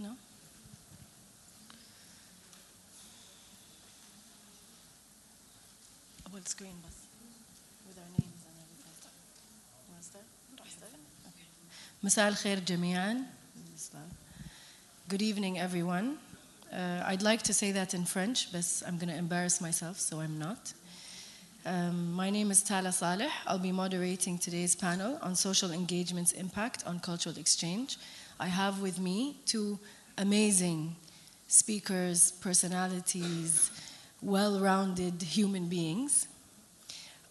No? أول screen بس with our names and everything. Want to start? Okay. مساء الخير جميعاً. Good evening, everyone. I'd like to say that in French, but I'm going to embarrass myself, so I'm not. My name is Tala Saleh. I'll be moderating today's panel on social engagement's impact on cultural exchange. I have with me two amazing speakers, personalities, well-rounded human beings.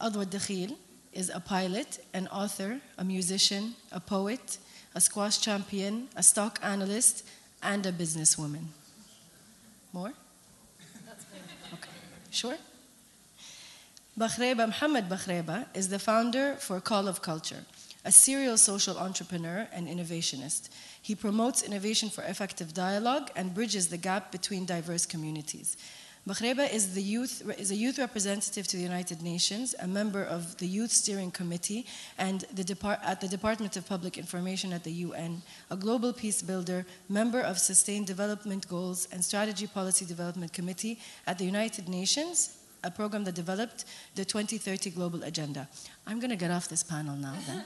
Adwa Dakhil is a pilot, an author, a musician, a poet, a squash champion, a stock analyst, and a businesswoman. More? That's good. Okay. Sure? Mohammed Bakhreba is the founder for Call of Culture, a serial social entrepreneur and innovationist. He promotes innovation for effective dialogue and bridges the gap between diverse communities. Bakhreba is a youth representative to the United Nations, a member of the Youth Steering Committee and at the Department of Public Information at the UN, a global peace builder, member of Sustained Development Goals and Strategy Policy Development Committee at the United Nations, a program that developed the 2030 Global Agenda. I'm going to get off this panel now then.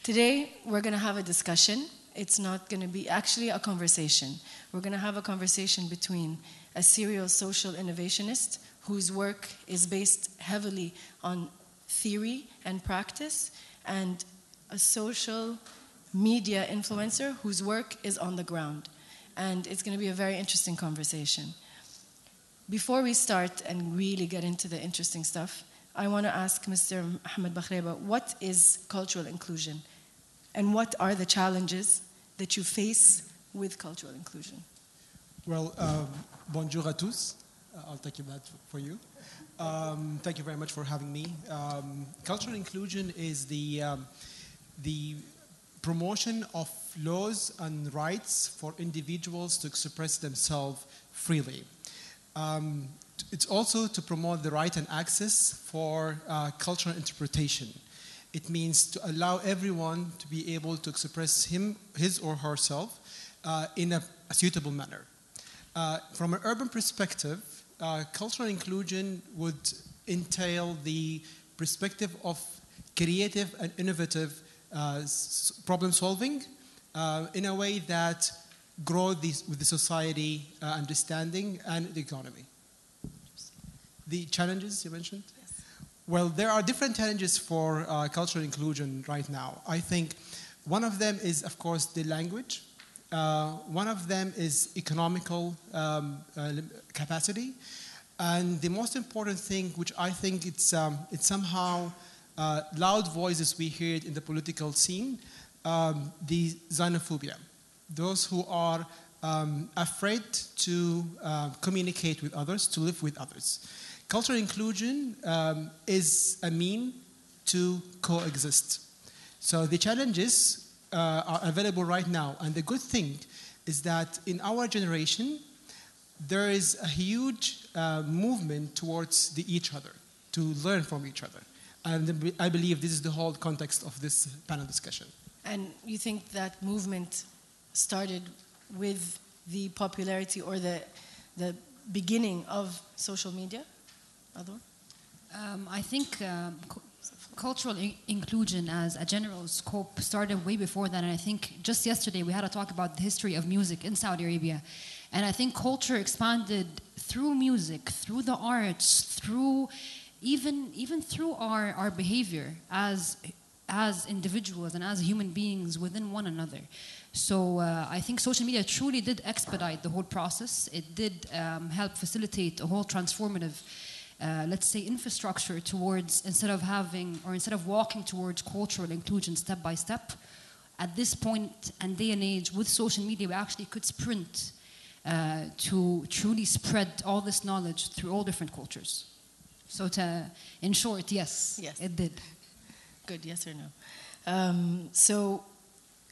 Today, we're going to have a discussion. It's not going to be actually a conversation. We're going to have a conversation between a serial social innovationist whose work is based heavily on theory and practice, and a social media influencer whose work is on the ground. And it's going to be a very interesting conversation. Before we start and really get into the interesting stuff, I want to ask Mr. Mohammed Bakhreba, what is cultural inclusion? And what are the challenges that you face with cultural inclusion? Well, bonjour à tous. I'll take that for you. Thank you very much for having me. Cultural inclusion is the promotion of laws and rights for individuals to express themselves freely. It's also to promote the right and access for cultural interpretation. It means to allow everyone to be able to express his or herself in a suitable manner. From an urban perspective, cultural inclusion would entail the perspective of creative and innovative problem solving in a way that grow with the society understanding and the economy. The challenges you mentioned? Well, there are different challenges for cultural inclusion right now. I think one of them is, of course, the language. One of them is economical capacity. And the most important thing, which I think it's somehow loud voices we hear in the political scene, the xenophobia. Those who are afraid to communicate with others, to live with others. Cultural inclusion is a mean to coexist. So the challenges are available right now. And the good thing is that in our generation, there is a huge movement towards each other, to learn from each other. And I believe this is the whole context of this panel discussion. And you think that movement started with the popularity or the beginning of social media? I think cultural inclusion as a general scope started way before that, and I think just yesterday we had a talk about the history of music in Saudi Arabia, and I think culture expanded through music, through the arts, through even through our behavior as individuals and as human beings within one another. So I think social media truly did expedite the whole process. It did help facilitate a whole transformative let's say, infrastructure towards, instead of walking towards cultural inclusion step by step, at this point and day and age with social media, we actually could sprint to truly spread all this knowledge through all different cultures. So in short, yes, it did. Good, yes or no. So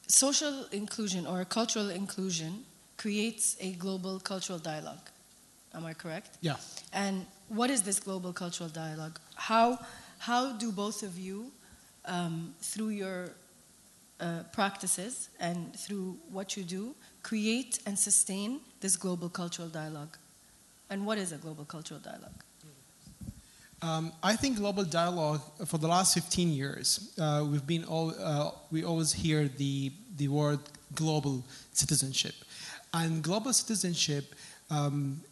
social inclusion or cultural inclusion creates a global cultural dialogue. Am I correct? Yeah. And what is this global cultural dialogue? How do both of you, through your practices and through what you do, create and sustain this global cultural dialogue? And what is a global cultural dialogue? I think global dialogue for the last 15 years, we always hear the word global citizenship. And global citizenship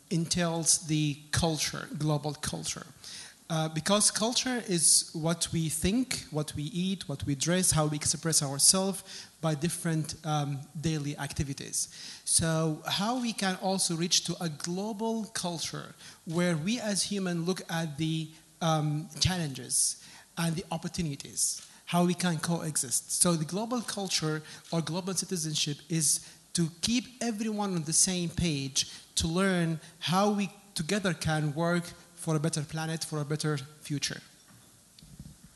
entails the culture, global culture. Because culture is what we think, what we eat, what we dress, how we express ourselves by different daily activities. So how we can also reach to a global culture where we as humans look at the challenges and the opportunities, how we can coexist. So the global culture or global citizenship is to keep everyone on the same page, to learn how we together can work for a better planet, for a better future.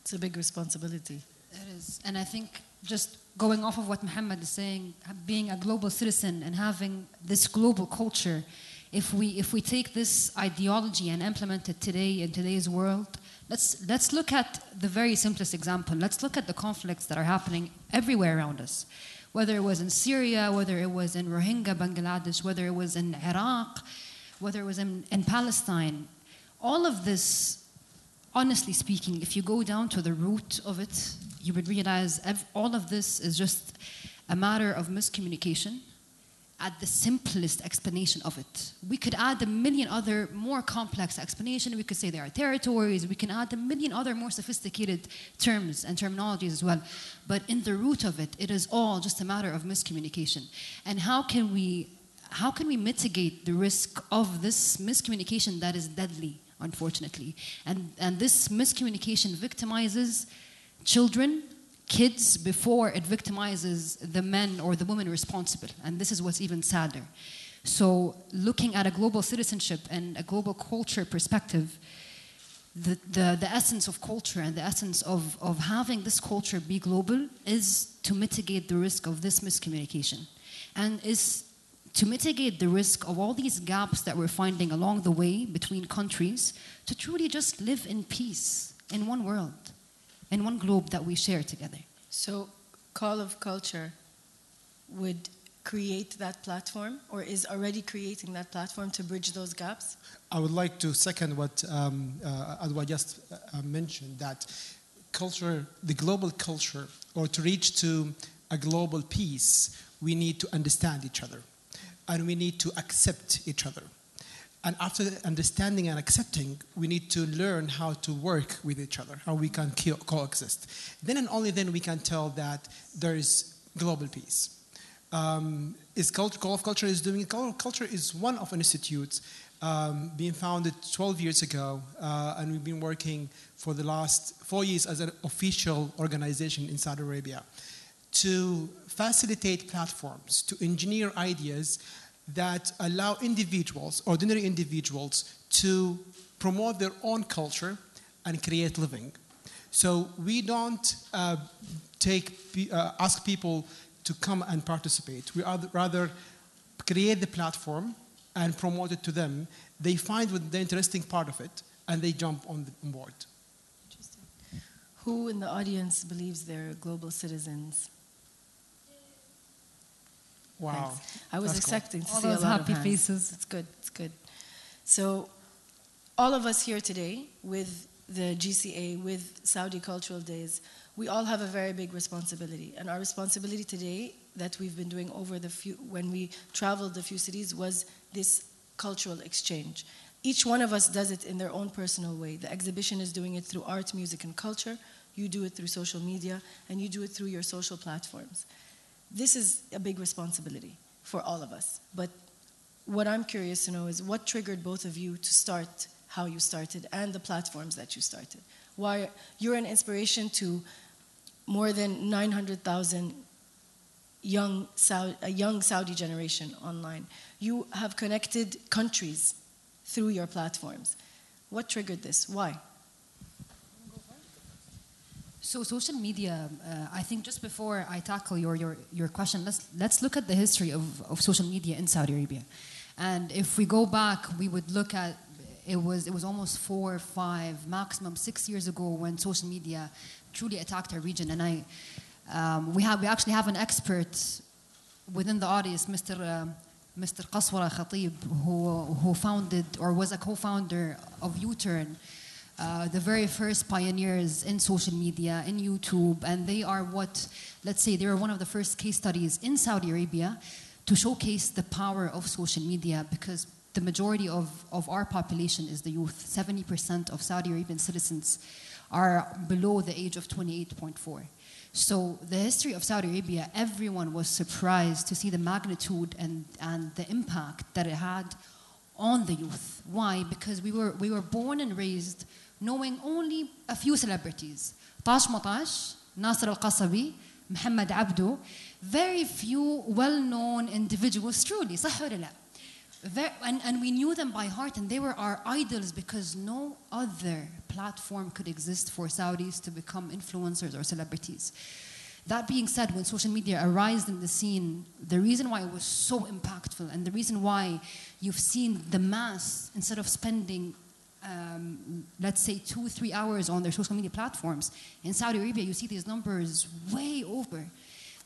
It's a big responsibility. It is. And I think just going off of what Muhammad is saying, being a global citizen and having this global culture, if we take this ideology and implement it today in today's world, let's look at the very simplest example. Let's look at the conflicts that are happening everywhere around us. Whether it was in Syria, whether it was in Rohingya, Bangladesh, whether it was in Iraq, whether it was in Palestine. All of this, honestly speaking, if you go down to the root of it, you would realize all of this is just a matter of miscommunication at the simplest explanation of it. We could add a million other more complex explanations. We could say there are territories. We can add a million other more sophisticated terms and terminologies as well. But in the root of it, it is all just a matter of miscommunication. And how can we mitigate the risk of this miscommunication that is deadly, unfortunately? And this miscommunication victimizes children, kids, before it victimizes the men or the women responsible. And this is what's even sadder. So looking at a global citizenship and a global culture perspective, the essence of culture and the essence of having this culture be global is to mitigate the risk of this miscommunication. And is to mitigate the risk of all these gaps that we're finding along the way between countries, to truly just live in peace in one world, in one globe that we share together. So Call of Culture would create that platform, or is already creating that platform to bridge those gaps? I would like to second what Adwa just mentioned, that culture, the global culture, or to reach to a global peace, we need to understand each other. And we need to accept each other. And after understanding and accepting, we need to learn how to work with each other, how we can coexist. Then and only then we can tell that there is global peace. Call of Culture is doing it? Call of Culture is one of institutes being founded 12 years ago, and we've been working for the last 4 years as an official organization in Saudi Arabia to facilitate platforms, to engineer ideas that allow individuals, ordinary individuals, to promote their own culture and create living. So we don't ask people to come and participate. We rather create the platform and promote it to them. They find the interesting part of it, and they jump on board. Interesting. Who in the audience believes they're global citizens? Wow. Thanks. I was That's expecting cool. to All see those a lot happy of hands. faces. It's good, it's good. So all of us here today with the GCA, with Saudi Cultural Days, we all have a very big responsibility. And our responsibility today that we've been doing over when we traveled a few cities was this cultural exchange. Each one of us does it in their own personal way. The exhibition is doing it through art, music, and culture. You do it through social media, and you do it through your social platforms. This is a big responsibility for all of us. But what I'm curious to know is what triggered both of you to start how you started and the platforms that you started. Why you're an inspiration to more than 900,000 young Saudi generation online. You have connected countries through your platforms. What triggered this? Why? So social media, I think just before I tackle your question, let's look at the history of social media in Saudi Arabia. And if we go back, we would look at, it was almost 4 or 5, maximum 6 years ago when social media truly attacked our region. And We actually have an expert within the audience, Mr. Qaswara Khatib, who founded or was a co-founder of U-Turn, the very first pioneers in social media, in YouTube, and they are they were one of the first case studies in Saudi Arabia to showcase the power of social media, because the majority of our population is the youth. 70% of Saudi Arabian citizens are below the age of 28.4. So the history of Saudi Arabia, everyone was surprised to see the magnitude and the impact that it had on the youth. Why? Because we were born and raised knowing only a few celebrities. Tash Matash, Nasser Al-Qasabi, Muhammad Abdu, very few well-known individuals, truly, صح ولا لا? And we knew them by heart, and they were our idols because no other platform could exist for Saudis to become influencers or celebrities. That being said, when social media arose in the scene, the reason why it was so impactful and the reason why you've seen the mass, instead of spending, let's say 2-3 hours on their social media platforms, in Saudi Arabia you see these numbers way over.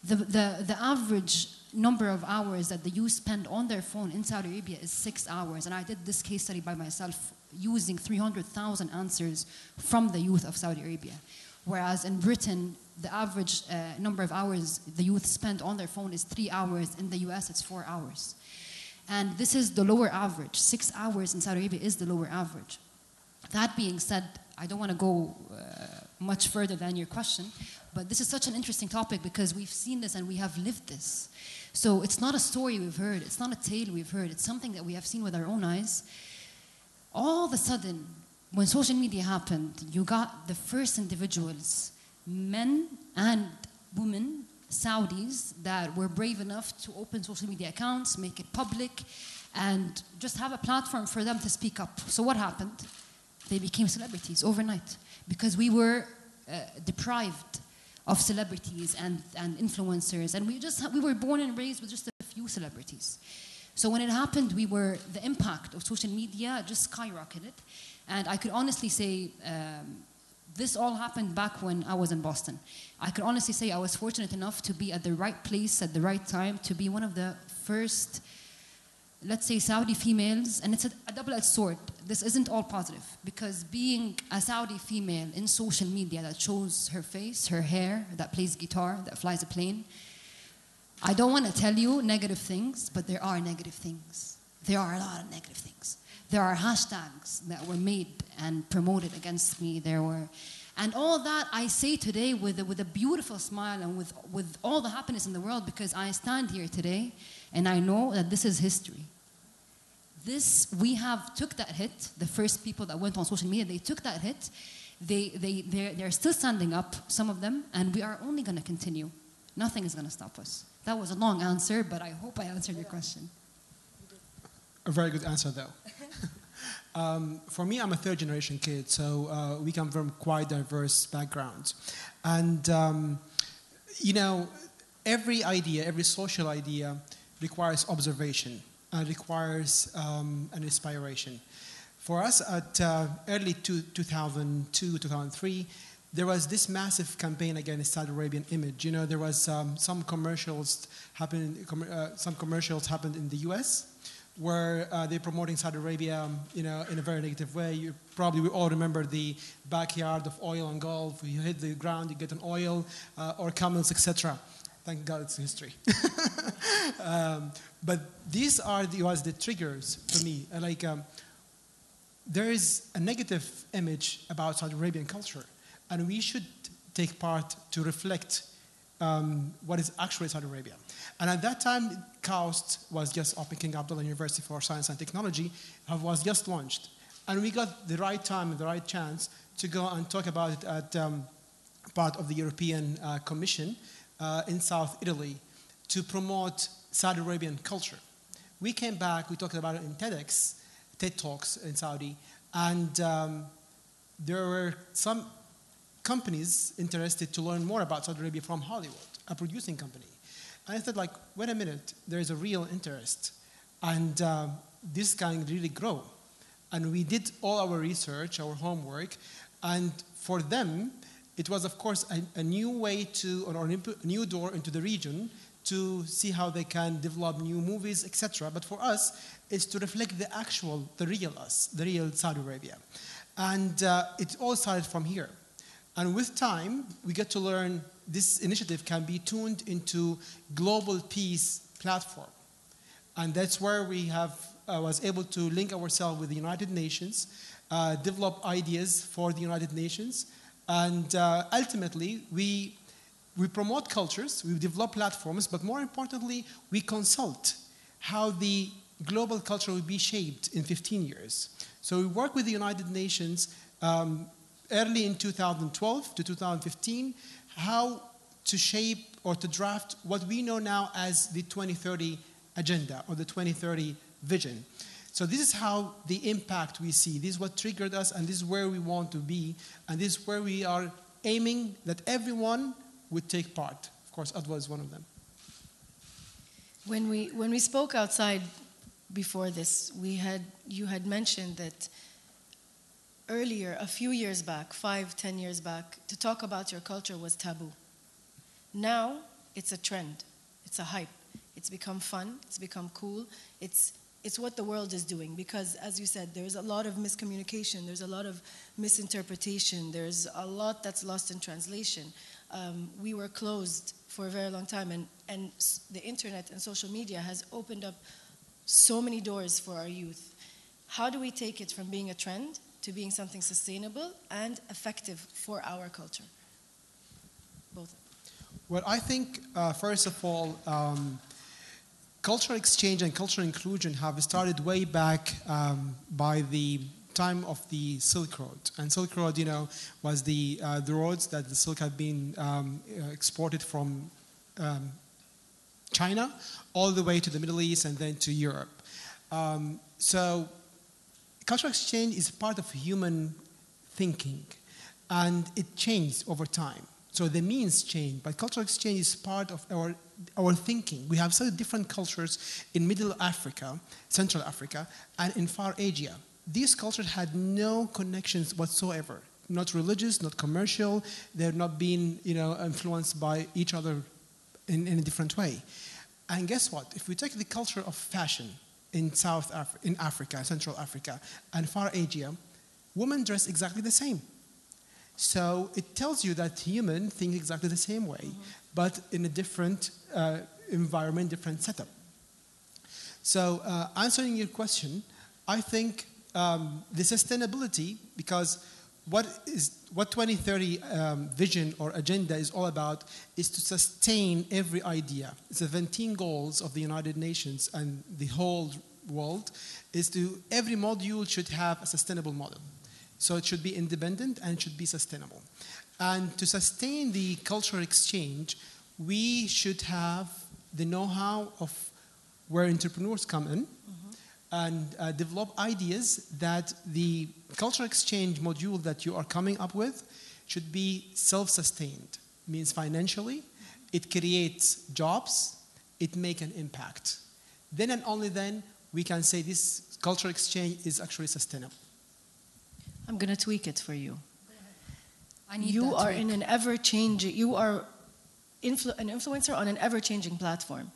The average number of hours that the youth spend on their phone in Saudi Arabia is 6 hours. And I did this case study by myself using 300,000 answers from the youth of Saudi Arabia. Whereas in Britain, the average number of hours the youth spend on their phone is 3 hours. In the US, it's 4 hours. And this is the lower average. 6 hours in Saudi Arabia is the lower average. That being said, I don't want to go much further than your question, but this is such an interesting topic because we've seen this and we have lived this. So it's not a story we've heard, it's not a tale we've heard, it's something that we have seen with our own eyes. All of a sudden, when social media happened, you got the first individuals, men and women, Saudis, that were brave enough to open social media accounts, make it public, and just have a platform for them to speak up. So what happened? They became celebrities overnight because we were deprived of celebrities and influencers, and we were born and raised with just a few celebrities. So when it happened, the impact of social media just skyrocketed, and I could honestly say this all happened back when I was in Boston. I could honestly say I was fortunate enough to be at the right place at the right time, to be one of the first, let's say, Saudi females, and it's a double-edged sword. This isn't all positive, because being a Saudi female in social media that shows her face, her hair, that plays guitar, that flies a plane, I don't want to tell you negative things, but there are negative things. There are a lot of negative things. There are hashtags that were made and promoted against me. And all that I say today with a beautiful smile and with all the happiness in the world, because I stand here today and I know that this is history. We have took that hit. The first people that went on social media, they took that hit. They're still standing up, some of them, and we are only going to continue. Nothing is going to stop us. That was a long answer, but I hope I answered your question. A very good answer, though. For me, I'm a third-generation kid, so we come from quite diverse backgrounds. And, every idea, every social idea requires observation. Requires an inspiration. For us at early 2002, 2003, there was this massive campaign against Saudi Arabian image. There was some commercials happened in the US where they're promoting Saudi Arabia, in a very negative way. We all remember the backyard of oil and Gulf. You hit the ground, you get an oil, or camels, etc. Thank God it's history. But these was the triggers for me. There is a negative image about Saudi Arabian culture, and we should take part to reflect what is actually Saudi Arabia. And at that time, KAUST was just open, King Abdullah University for Science and Technology, was just launched. And we got the right time and the right chance to go and talk about it at part of the European Commission in South Italy to promote Saudi Arabian culture. We came back, we talked about it in TED Talks in Saudi, and there were some companies interested to learn more about Saudi Arabia from Hollywood, a producing company. And I said, wait a minute, there is a real interest, and this can really grow. And we did all our research, our homework, and for them, it was, of course, a new way to, or a new door into the region to see how they can develop new movies, etc. But for us, it's to reflect the real us, the real Saudi Arabia. And it all started from here. And with time, we get to learn this initiative can be tuned into global peace platform. And that's where we was able to link ourselves with the United Nations, develop ideas for the United Nations, and ultimately we promote cultures, we develop platforms, but more importantly, we consult how the global culture will be shaped in 15 years. So we work with the United Nations early in 2012 to 2015, how to shape or to draft what we know now as the 2030 agenda or the 2030 vision. So this is how the impact we see. This is what triggered us, and this is where we want to be, and this is where we are aiming that everyone would take part. Of course, Adwa is one of them. When we spoke outside before this, you had mentioned that earlier, a few years back, 5-10 years back, to talk about your culture was taboo. Now, it's a trend. It's a hype. It's become fun. It's become cool. It's what the world is doing because, as you said, there's a lot of miscommunication. There's a lot of misinterpretation. There's a lot that's lost in translation. We were closed for a very long time, and the internet and social media has opened up so many doors for our youth. How do we take it from being a trend to being something sustainable and effective for our culture? Both. Well, I think, first of all, cultural exchange and cultural inclusion have started way back by the time of the Silk Road. And Silk Road, was the roads that the silk had been exported from China all the way to the Middle East and then to Europe. So cultural exchange is part of human thinking, and it changed over time. So the means change, but cultural exchange is part of our thinking. We have so different cultures in Middle Africa, Central Africa, and in Far Asia. These cultures had no connections whatsoever, not religious, not commercial. They're not being, influenced by each other in a different way. And guess what? If we take the culture of fashion in Africa, Central Africa, and Far Asia, women dress exactly the same. So it tells you that humans think exactly the same way, but in a different environment, different setup. So answering your question, I think the sustainability, because what 2030 vision or agenda is all about is to sustain every idea. It's 17 goals of the United Nations and the whole world is every module should have a sustainable model. So it should be independent and it should be sustainable. And to sustain the cultural exchange, we should have the know-how of where entrepreneurs come in and develop ideas that the cultural exchange module that you are coming up with should be self-sustained. Means financially, it creates jobs, it makes an impact. Then and only then we can say this cultural exchange is actually sustainable. I'm going to tweak it for you. I need you that are tweak. in an ever-changing, you are an influencer on an ever-changing platform.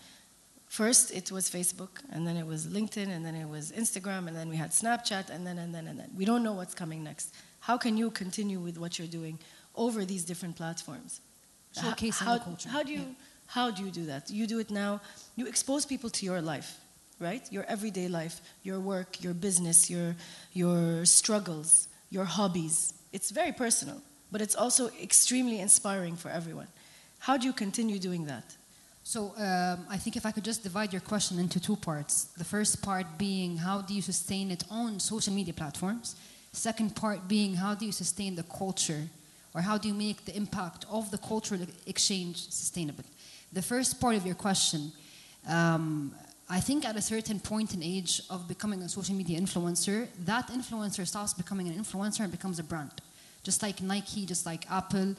First, it was Facebook, and then it was LinkedIn, and then it was Instagram, and then we had Snapchat, and then. We don't know what's coming next. How can you continue with what you're doing over these different platforms? Showcasing the culture. How do you do that? You do it now. You expose people to your life, right? Your everyday life, your work, your business, your struggles, your hobbies. It's very personal, but it's also extremely inspiring for everyone. How do you continue doing that? So I think if I could just divide your question into two parts. The first part being how do you sustain it on social media platforms? Second part being how do you sustain the culture, or how do you make the impact of the cultural exchange sustainable? The first part of your question, I think at a certain point in age of becoming a social media influencer, that influencer stops becoming an influencer and becomes a brand. Just like Nike, just like Apple.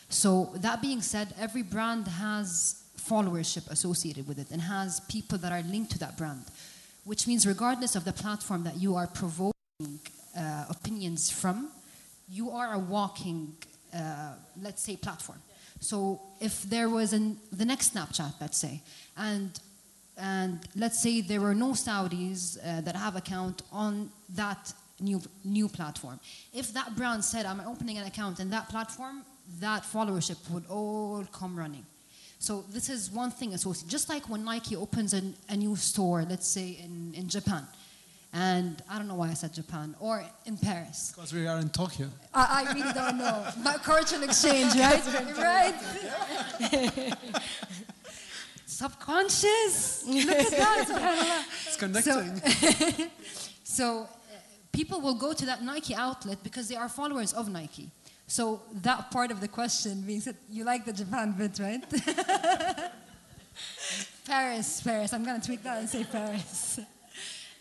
So that being said, every brand has followership associated with it and has people that are linked to that brand, which means regardless of the platform that you are provoking opinions from, you are a walking let's say, platform. So if there was the next Snapchat, let's say, and let's say there were no Saudis that have account on that new platform. If that brand said, I'm opening an account in that platform, that followership would all come running. So this is one thing associated. Just like when Nike opens a new store, let's say in Japan, and I don't know why I said Japan, or in Paris. Because we are in Tokyo. I really don't know. But cultural exchange, right? Right? Subconscious. Look at that. SubhanAllah. It's connecting. So people will go to that Nike outlet because they are followers of Nike. So that part of the question being said, you like the Japan bit, right? Paris. I'm going to tweak that and say Paris.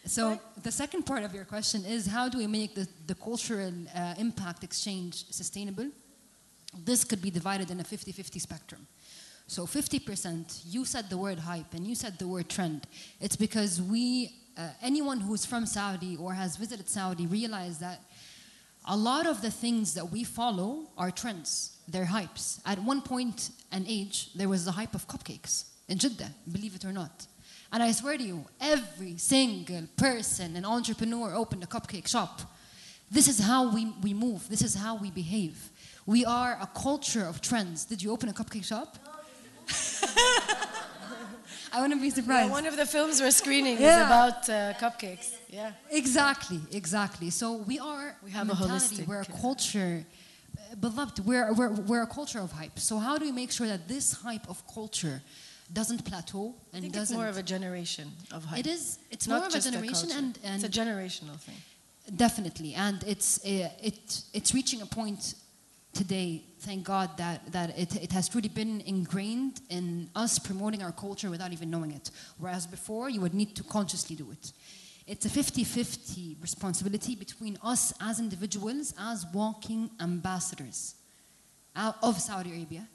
So the second part of your question is, how do we make the cultural impact exchange sustainable? This could be divided in a 50-50 spectrum. So 50%, you said the word hype and you said the word trend. It's because anyone who's from Saudi or has visited Saudi realize that a lot of the things that we follow are trends. They're hypes. At one point and age, there was the hype of cupcakes in Jeddah, believe it or not. And I swear to you, every single person, an entrepreneur, opened a cupcake shop. This is how we move. This is how we behave. We are a culture of trends. Did you open a cupcake shop? I wouldn't be surprised. Yeah, one of the films we're screening is about cupcakes. Yeah. Exactly. So we have a mentality, we're a culture. Beloved, we're a culture of hype. So how do we make sure that this hype of culture doesn't plateau and I think doesn't? It's more of a generation of hype. It is. It's not more of a generation, and it's a generational thing. Definitely, and it's reaching a point today. Thank God that it has truly been ingrained in us promoting our culture without even knowing it. Whereas before, you would need to consciously do it. It's a 50-50 responsibility between us as individuals, as walking ambassadors of Saudi Arabia.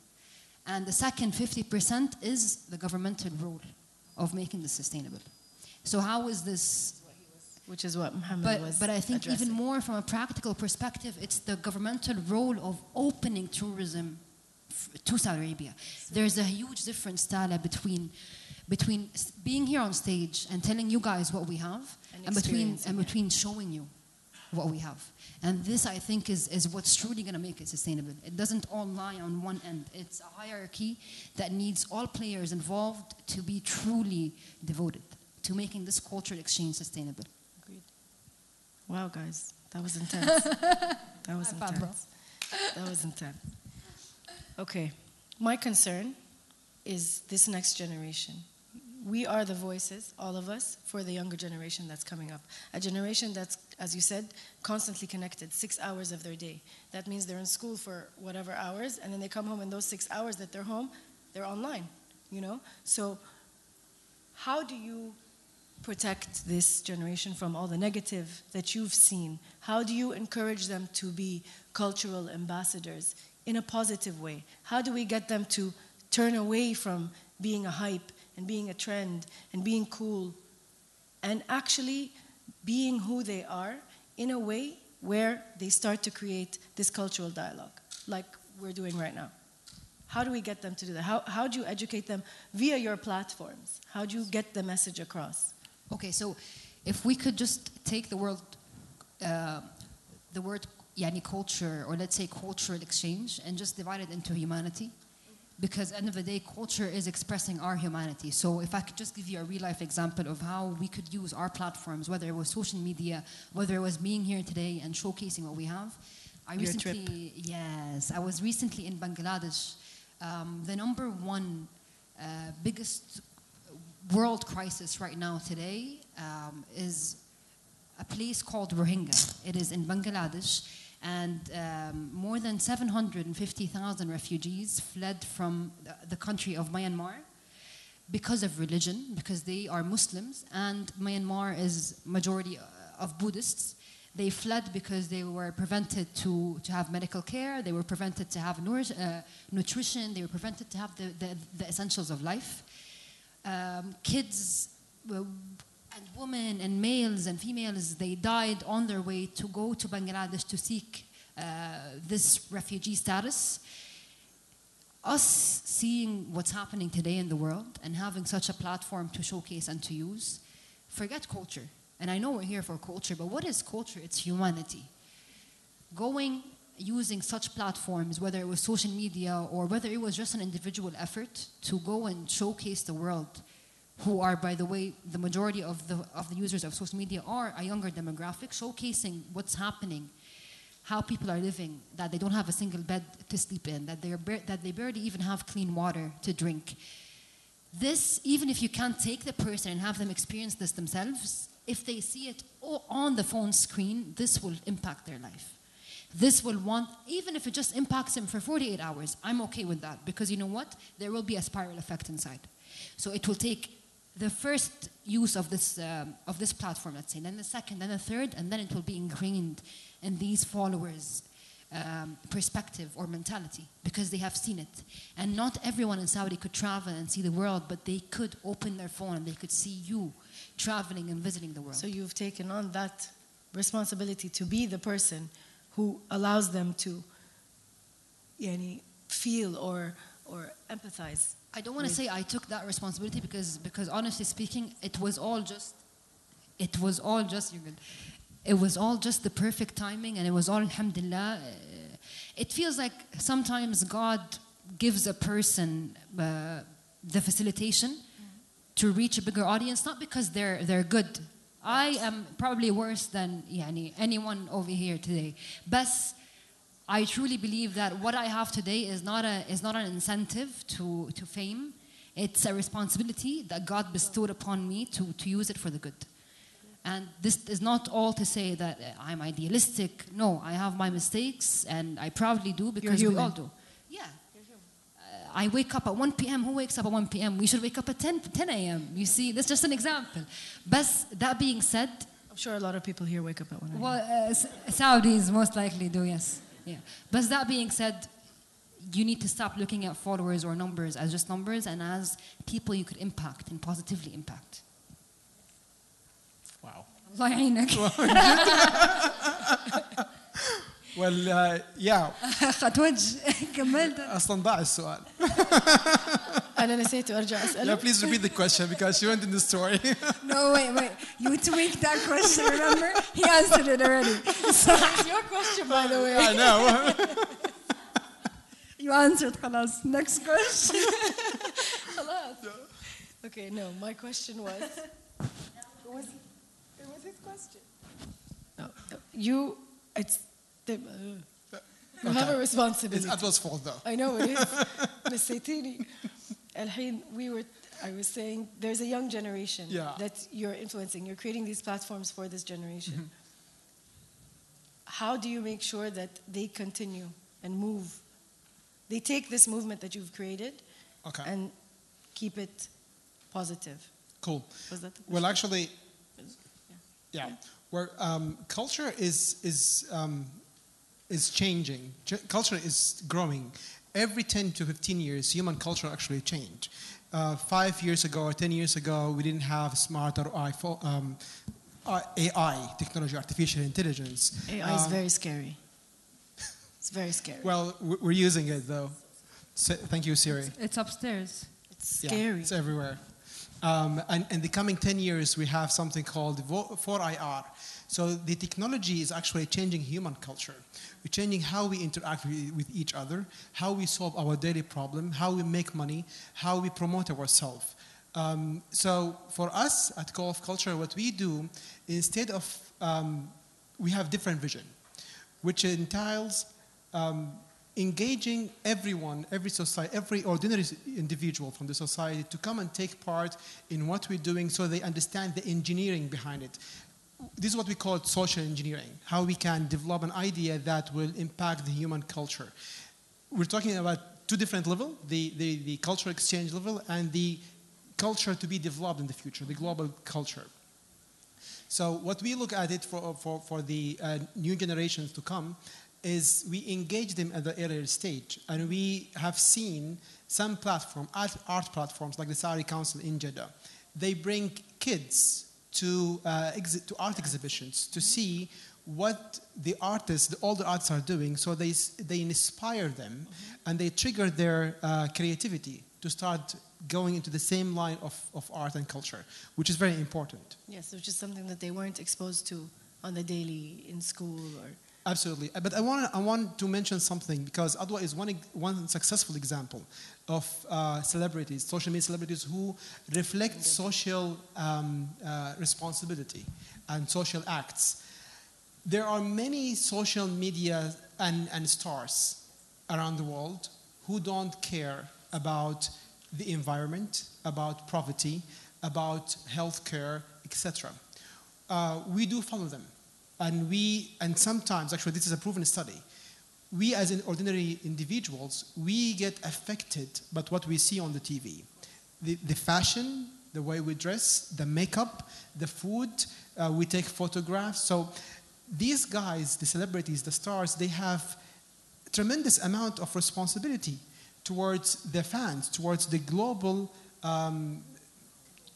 And the second 50% is the governmental role of making this sustainable. So how is this? Which is what Mohammed was But I think addressing. even more from a practical perspective, it's the governmental role of opening tourism to Saudi Arabia. There's a huge difference, Tala, between being here on stage and telling you guys what we have and between showing you what we have. And this, I think, is what's truly going to make it sustainable. It doesn't all lie on one end. It's a hierarchy that needs all players involved to be truly devoted to making this cultural exchange sustainable. Agreed. Wow, guys, that was intense. That was intense. Okay, my concern is this next generation. We are the voices, all of us, for the younger generation that's coming up. A generation that's, as you said, constantly connected, 6 hours of their day. That means they're in school for whatever hours, and then they come home, and those 6 hours that they're home, they're online, you know? So how do you protect this generation from all the negative that you've seen? How do you encourage them to be cultural ambassadors in a positive way? How do we get them to turn away from being a hype and being a trend and being cool and actually being who they are in a way where they start to create this cultural dialogue like we're doing right now? How do we get them to do that? How do you educate them via your platforms? How do you get the message across? Okay, so if we could just take the word yani culture, or let's say cultural exchange, and just divide it into humanity. Because at the end of the day, culture is expressing our humanity. So if I could just give you a real-life example of how we could use our platforms, whether it was social media, whether it was being here today and showcasing what we have. I was recently in Bangladesh. The number one biggest world crisis right now today is a place called Rohingya. It is in Bangladesh. And more than 750,000 refugees fled from the country of Myanmar because of religion, because they are Muslims, and Myanmar is majority of Buddhists. They fled because they were prevented to have medical care, they were prevented to have nutrition, they were prevented to have the essentials of life. Kids and women and males and females, they died on their way to go to Bangladesh to seek this refugee status. Us seeing what's happening today in the world and having such a platform to showcase and to use, forget culture. And I know we're here for culture, but what is culture? It's humanity. Using such platforms, whether it was social media or whether it was just an individual effort to go and showcase the world, who are, by the way, the majority of the users of social media are a younger demographic, showcasing what's happening, how people are living, that they don't have a single bed to sleep in, that they barely even have clean water to drink. This, even if you can't take the person and have them experience this themselves, if they see it on the phone screen, this will impact their life. This will even if it just impacts them for 48 hours, I'm okay with that, because you know what? There will be a spiral effect inside. So it will take the first use of this platform, let's say, then the second, then the third, and then it will be ingrained in these followers' perspective or mentality, because they have seen it. And not everyone in Saudi could travel and see the world, but they could open their phone and they could see you traveling and visiting the world. So you've taken on that responsibility to be the person who allows them to feel or empathize. I don't want to say I took that responsibility because honestly speaking, it was all just you're good. It was all just the perfect timing, and it was all alhamdulillah. It feels like sometimes God gives a person the facilitation to reach a bigger audience, not because they're good. I am probably worse than anyone over here today. But I truly believe that what I have today is not an incentive to fame. It's a responsibility that God bestowed upon me to use it for the good. And this is not all to say that I'm idealistic. No, I have my mistakes, and I proudly do, because we all do. Yeah. I wake up at 1 p.m. Who wakes up at 1 p.m.? We should wake up at 10 a.m. You see, that's just an example. But that being said, I'm sure a lot of people here wake up at 1 a.m. Well, Saudis most likely do, yes. Yeah. But that being said, you need to stop looking at followers or numbers as just numbers, and as people you could impact and positively impact. Wow. الله يعينك. Well, yeah. خط وجه كملت. أصلاً ضاع السؤال. أنا نسيت وأرجع أسأله. Yeah, please repeat the question because she went in the story. No, wait. You tweaked that question, remember? He answered it already. So it's your question, by the way. I know. You answered, خلاص. Next question. خلاص. Okay, no, my question was... It was his question. No, you have a responsibility. It's Adwa's fault, though. I know it is. نسيتيني. الحين I was saying there's a young generation that you're influencing. You're creating these platforms for this generation. Mm-hmm. How do you make sure that they continue and move? They take this movement that you've created and keep it positive. Cool. Was that the question? Well, actually, yeah. Where culture is changing. Culture is growing. Every 10 to 15 years, human culture actually changed. 5 years ago or 10 years ago, we didn't have smart or AI technology, artificial intelligence. AI is very scary. It's very scary. Well, we're using it, though. Thank you, Siri. It's upstairs. It's scary. It's everywhere. And in the coming 10 years, we have something called 4IR. So the technology is actually changing human culture. We're changing how we interact with each other, how we solve our daily problem, how we make money, how we promote ourselves. So for us at Call of Culture, what we do, instead of, we have different vision, which entails engaging everyone, every society, every ordinary individual from the society to come and take part in what we're doing so they understand the engineering behind it. This is what we call social engineering, how we can develop an idea that will impact the human culture. We're talking about two different levels, the cultural exchange level and the culture to be developed in the future, the global culture. So what we look at it for the new generations to come is we engage them at the earlier stage. And we have seen some art platforms like the Saudi Council in Jeddah. They bring kids to art exhibitions to see what the artists, all the artists are doing, so they inspire them and they trigger their creativity to start going into the same line of art and culture, which is very important. Yes, which is something that they weren't exposed to on the daily in school or... Absolutely. But I want to mention something, because Adwa is one successful example of celebrities, social media celebrities who reflect social responsibility and social acts. There are many social media and stars around the world who don't care about the environment, about poverty, about healthcare, etc. We do follow them. And sometimes, actually this is a proven study, we as ordinary individuals, we get affected by what we see on the TV. The fashion, the way we dress, the makeup, the food, we take photographs. So these guys, the celebrities, the stars, they have tremendous amount of responsibility towards their fans, towards the global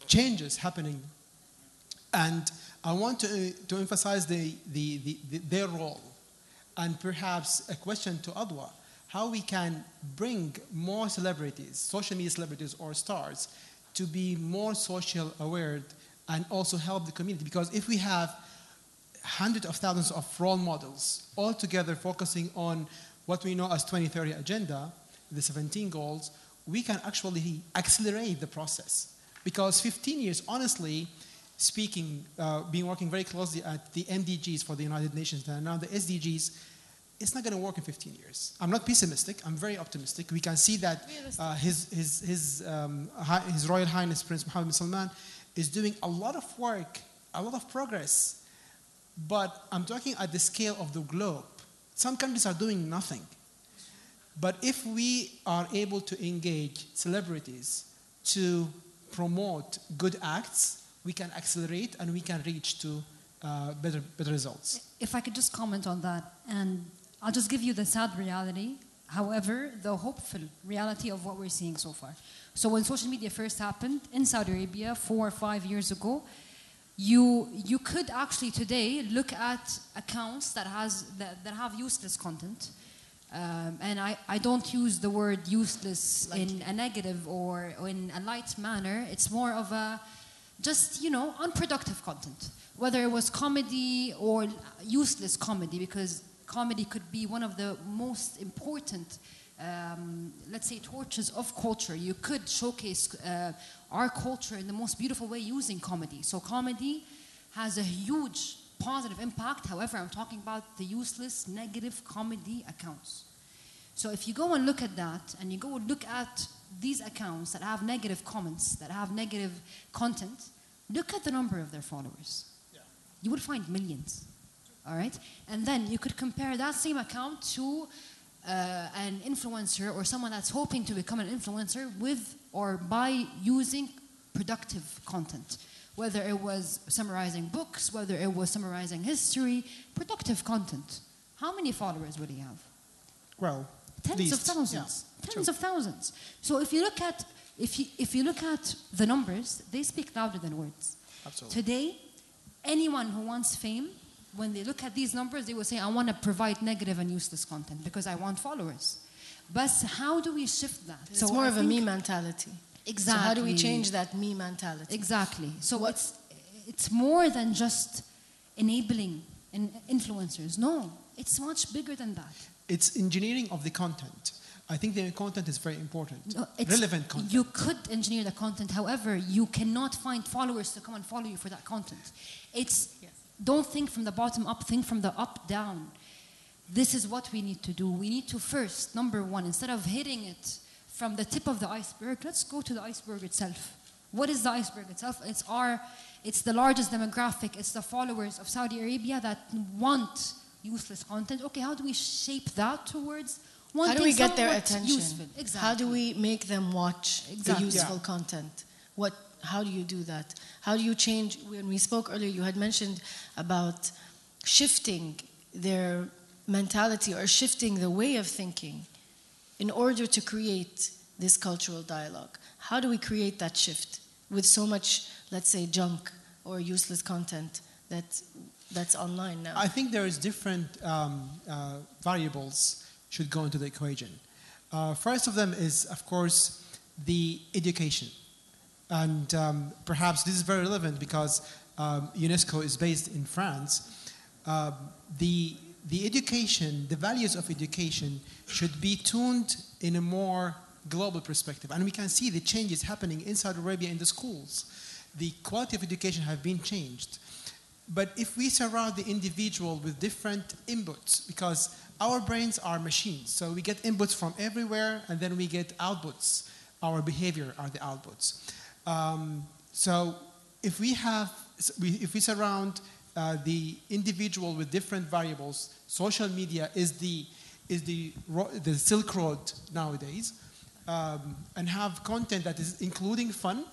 changes happening. And I want to emphasize their role, and perhaps a question to Adwa, how we can bring more celebrities, social media celebrities or stars, to be more social aware and also help the community. Because if we have hundreds of thousands of role models all together focusing on what we know as 2030 agenda, the 17 goals, we can actually accelerate the process. Because 15 years, honestly, speaking, been working very closely at the MDGs for the United Nations and now the SDGs, it's not going to work in 15 years. I'm not pessimistic. I'm very optimistic. We can see that His Royal Highness Prince Mohammed bin Salman is doing a lot of work, a lot of progress. But I'm talking at the scale of the globe. Some countries are doing nothing. But if we are able to engage celebrities to promote good acts, we can accelerate and we can reach to better results. If I could just comment on that, and I'll just give you the sad reality, however, the hopeful reality of what we're seeing so far. So when social media first happened in Saudi Arabia 4 or 5 years ago, you could actually today look at accounts that have useless content. And I don't use the word useless in a negative or in a light manner. It's more of a just, unproductive content. Whether it was comedy or useless comedy, because comedy could be one of the most important, let's say, torches of culture. You could showcase our culture in the most beautiful way using comedy. So comedy has a huge positive impact. However, I'm talking about the useless, negative comedy accounts. So if you go and look at that, and you go and look at these accounts that have negative comments, that have negative content, look at the number of their followers. Yeah. You would find millions, all right? And then you could compare that same account to an influencer or someone that's hoping to become an influencer with or by using productive content. Whether it was summarizing books, whether it was summarizing history, productive content. How many followers would he have? Well, tens of thousands. Yeah. Tens of thousands. So if you look at the numbers, they speak louder than words. Absolutely. Today, anyone who wants fame, when they look at these numbers, they will say, I want to provide negative and useless content because I want followers. But how do we shift that? It's more of a me mentality. Exactly. So how do we change that me mentality? Exactly. So it's more than just enabling influencers. No, it's much bigger than that. It's engineering of the content. I think the content is very important. No, relevant content. You could engineer the content. However, you cannot find followers to come and follow you for that content. Don't think from the bottom up, think from the up down. This is what we need to do. We need to first, number one, instead of hitting it from the tip of the iceberg, let's go to the iceberg itself. What is the iceberg itself? It's the largest demographic. It's the followers of Saudi Arabia that want useless content. Okay, how do we shape that towards one thing? How do we get their attention? Useful? Exactly. How do we make them watch the useful content? How do you do that? How do you change? When we spoke earlier, you had mentioned about shifting their mentality or shifting the way of thinking in order to create this cultural dialogue. How do we create that shift with so much, let's say, junk or useless content that that's online now? I think there is different variables should go into the equation. First of them is, of course, the education. And perhaps this is very relevant because UNESCO is based in France. The education, the values of education should be tuned in a more global perspective. And we can see the changes happening in Saudi Arabia in the schools. The quality of education have been changed. But if we surround the individual with different inputs, because our brains are machines, so we get inputs from everywhere and then we get outputs. Our behavior are the outputs. So if we surround the individual with different variables, social media is the Silk Road nowadays, and have content that is including fun.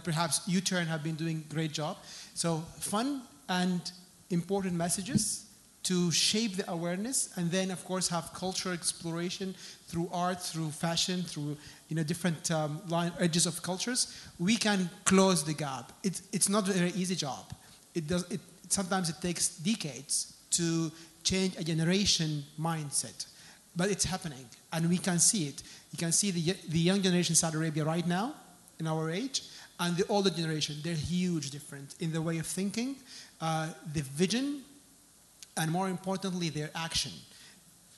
Perhaps U-Turn have been doing a great job. So fun and important messages to shape the awareness, and then of course have cultural exploration through art, through fashion, through different edges of cultures. We can close the gap. It's not a very easy job. Sometimes it takes decades to change a generation mindset, but it's happening, and we can see it. You can see the young generation in Saudi Arabia right now, in our age, and the older generation. They're huge different in the way of thinking, the vision, and more importantly, their action.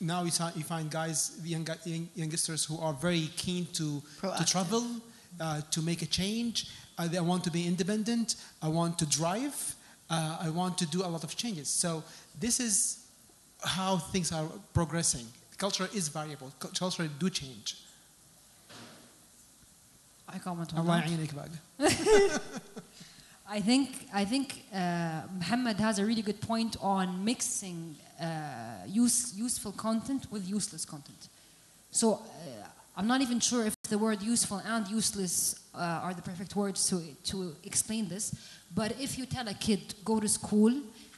Now you find guys, youngsters who are very keen to travel, to make a change. They want to be independent. I want to drive. I want to do a lot of changes. So this is how things are progressing. Culture is variable. Culture do change. I comment on that. I think Muhammad has a really good point on mixing useful content with useless content. So I'm not even sure if the word useful and useless are the perfect words to explain this. But if you tell a kid, go to school,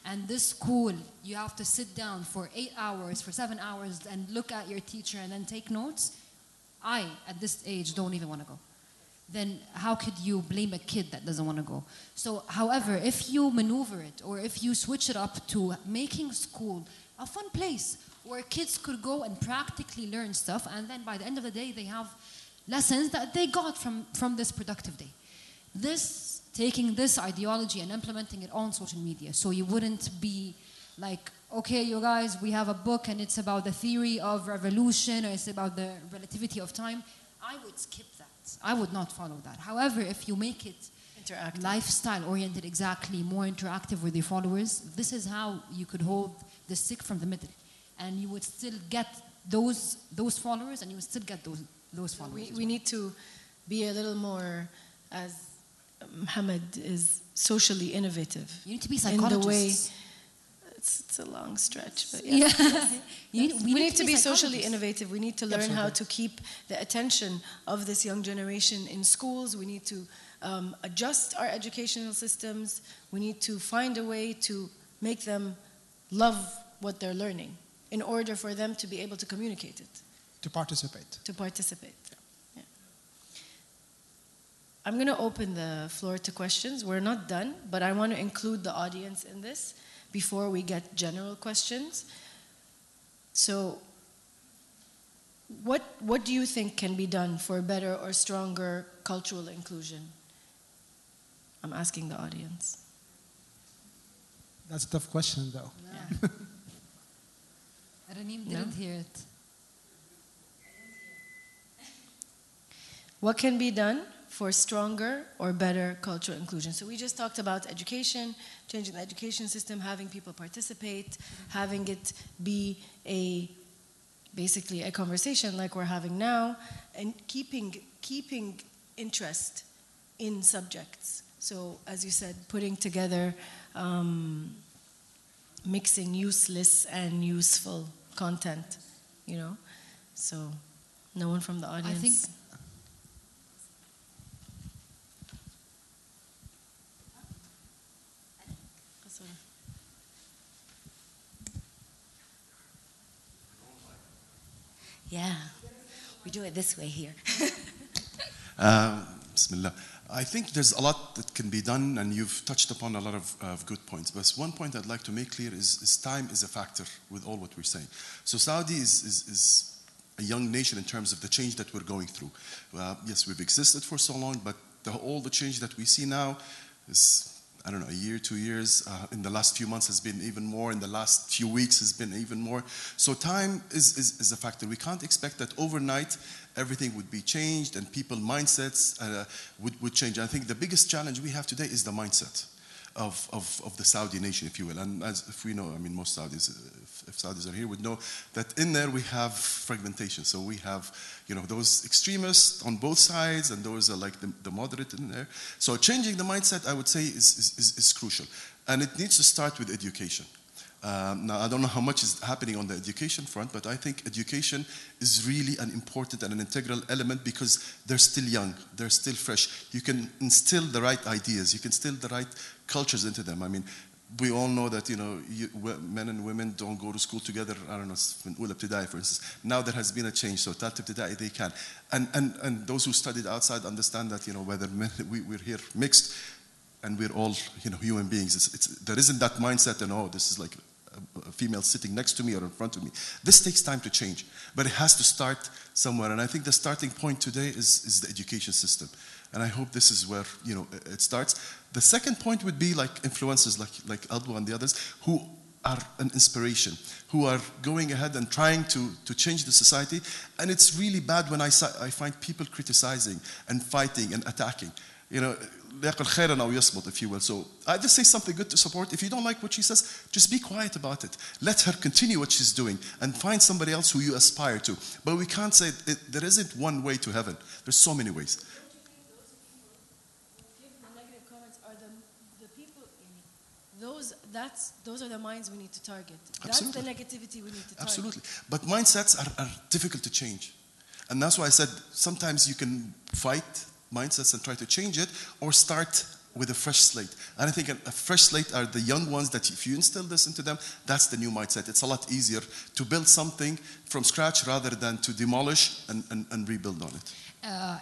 and this school, you have to sit down for 8 hours, for 7 hours, and look at your teacher and then take notes, I, at this age, don't even want to go. Then how could you blame a kid that doesn't want to go? So, however, if you maneuver it, or if you switch it up to making school a fun place where kids could go and practically learn stuff, and then by the end of the day, they have lessons that they got from this productive day. Taking this ideology and implementing it on social media, so you wouldn't be like, okay, you guys, we have a book and it's about the theory of revolution, or it's about the relativity of time. I would skip that. I would not follow that. However, if you make it interactive, lifestyle-oriented, exactly, more interactive with your followers, this is how you could hold the stick from the middle. And you would still get those followers, and you would still get those followers. We need to be a little more, as Muhammad is, socially innovative. You need to be psychologists. In the way, it's a long stretch, but yeah. We need to be socially innovative. We need to learn how to keep the attention of this young generation in schools. We need to adjust our educational systems. We need to find a way to make them love what they're learning in order for them to be able to communicate it. To participate. Yeah. I'm going to open the floor to questions. We're not done, but I want to include the audience in this before we get general questions. So, what do you think can be done for better or stronger cultural inclusion? I'm asking the audience. That's a tough question, though. Yeah. Ranim didn't hear it. What can be done for stronger or better cultural inclusion? So we just talked about education, changing the education system, having people participate, having it be basically a conversation like we're having now, and keeping interest in subjects. So as you said, putting together, mixing useless and useful content, So no one from the audience. I think Yeah, we do it this way here. Bismillah. I think there's a lot that can be done, and you've touched upon a lot of good points. But one point I'd like to make clear is time is a factor with all what we're saying. So Saudi is a young nation in terms of the change that we're going through. Yes, we've existed for so long, but all the change that we see now is, I don't know, a year, 2 years. In the last few months has been even more. In the last few weeks has been even more. So time is a factor. We can't expect that overnight everything would be changed and people's mindsets would change. I think the biggest challenge we have today is the mindset of the Saudi nation, if you will. And as if we know, I mean, most Saudis, if Saudis are here, would know that in there we have fragmentation. So we have, those extremists on both sides, and those are like the moderate in there. So changing the mindset, I would say, is crucial. And it needs to start with education. Now, I don't know how much is happening on the education front, but I think education is really an important and an integral element because they're still young, they're still fresh. You can instill the right ideas, you can instill the right cultures into them. I mean, we all know that, men and women don't go to school together, I don't know, in Ula Ibtidai, for instance. Now there has been a change, so Tat Ibtidai, they can. And those who studied outside understand that, whether we're here mixed, and we're all, human beings. There isn't that mindset, and this is like a female sitting next to me or in front of me. This takes time to change, but it has to start somewhere. And I think the starting point today is the education system. And I hope this is where, it starts. The second point would be like influencers like Albu and the others who are an inspiration, who are going ahead and trying to change the society. And it's really bad when I find people criticizing and fighting and attacking. If you will. So I just say something good to support. If you don't like what she says, just be quiet about it. Let her continue what she's doing and find somebody else who you aspire to. But we can't say there isn't one way to heaven. There's so many ways. The negative comments are the people. Those are the minds we need to target. Absolutely. That's the negativity we need to target. Absolutely. But mindsets are difficult to change. And that's why I said sometimes you can fight mindsets and try to change it, or start with a fresh slate. And I think a fresh slate are the young ones that if you instill this into them, that's the new mindset. It's a lot easier to build something from scratch rather than to demolish and rebuild on it.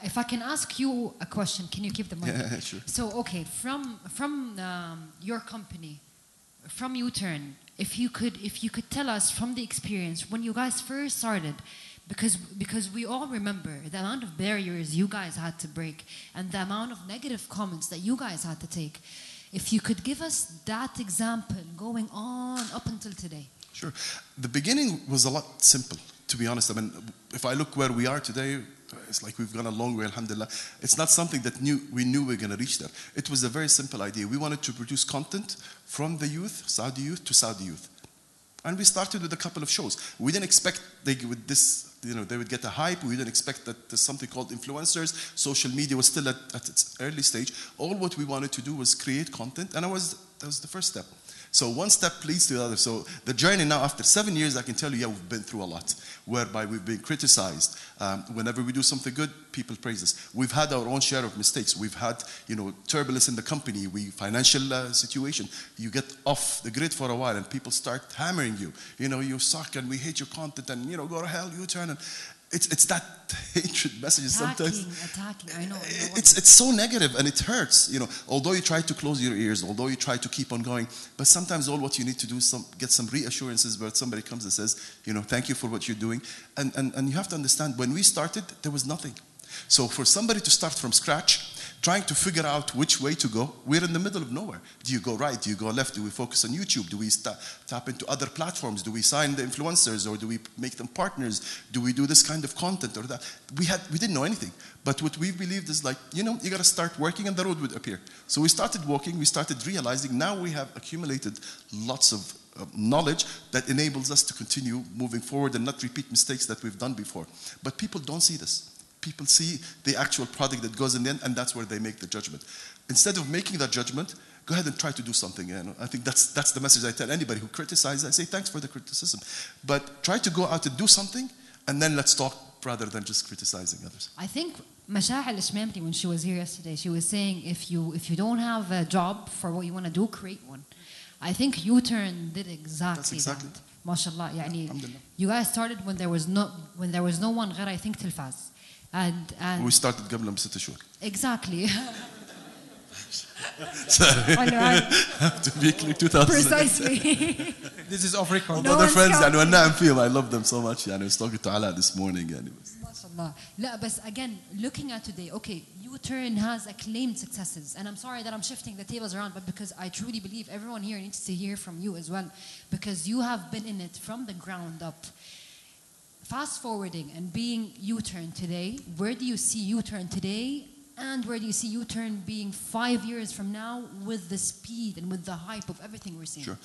If I can ask you a question, can you keep the mic? Yeah, sure. So, okay, from your company, from U-Turn, if you could tell us from the experience when you guys first started, because we all remember the amount of barriers you guys had to break and the amount of negative comments that you guys had to take. If you could give us that example going on up until today. Sure. The beginning was a lot simple, to be honest. I mean, if I look where we are today, it's like we've gone a long way, alhamdulillah. It's not something that we knew we were going to reach there. It was a very simple idea. We wanted to produce content from the youth, Saudi youth, to Saudi youth. And we started with a couple of shows. We didn't expect they would get a hype. We didn't expect that there's something called influencers. Social media was still at its early stage. All what we wanted to do was create content, and that was the first step. So one step leads to the other. So the journey now, after 7 years, I can tell you, we've been through a lot, whereby we've been criticized. Whenever we do something good, people praise us. We've had our own share of mistakes. We've had, turbulence in the company, financial situation. You get off the grid for a while, and people start hammering you. You suck, and we hate your content, and go to hell, U-turn. And it's that hatred messages sometimes. Attacking. I know. It's so negative, and it hurts. Although you try to close your ears, although you try to keep on going, but sometimes all what you need to do is get some reassurances where somebody comes and says, thank you for what you're doing. And you have to understand, when we started, there was nothing. So for somebody to start from scratch, trying to figure out which way to go, we're in the middle of nowhere. Do you go right? Do you go left? Do we focus on YouTube? Do we tap into other platforms? Do we sign the influencers, or do we make them partners? Do we do this kind of content or that? We didn't know anything. But what we believed is you got to start working and the road would appear. So we started walking, we started realizing now we have accumulated lots of knowledge that enables us to continue moving forward and not repeat mistakes that we've done before. But people don't see this. People see the actual product that goes in the end, and that's where they make the judgment. Instead of making that judgment, go ahead and try to do something. I think that's the message I tell anybody who criticizes. I say, thanks for the criticism. But try to go out and do something, and then let's talk rather than just criticizing others. I think Mashah al-Ishmamti, when she was here yesterday, she was saying, if you don't have a job for what you want to do, create one. I think U-Turn did exactly that. MashaAllah. You guys started when there was no one غير, I think, Tilfaz. And we started قبل 6 شهور. Exactly. Sorry. To be clear, 2000. Precisely. This is off record. No Other one's friends, counting. يعني والنعم فيهم, I love them so much. يعني I was talking to Ala this morning. يعني. MashaAllah. لا, but again, looking at today, okay, U-Turn has acclaimed successes. And I'm sorry that I'm shifting the tables around, but because I truly believe everyone here needs to hear from you as well. Because you have been in it from the ground up. Fast forwarding and being U-Turn today, where do you see U-Turn today? And where do you see U-Turn being 5 years from now with the speed and with the hype of everything we're seeing? Sure.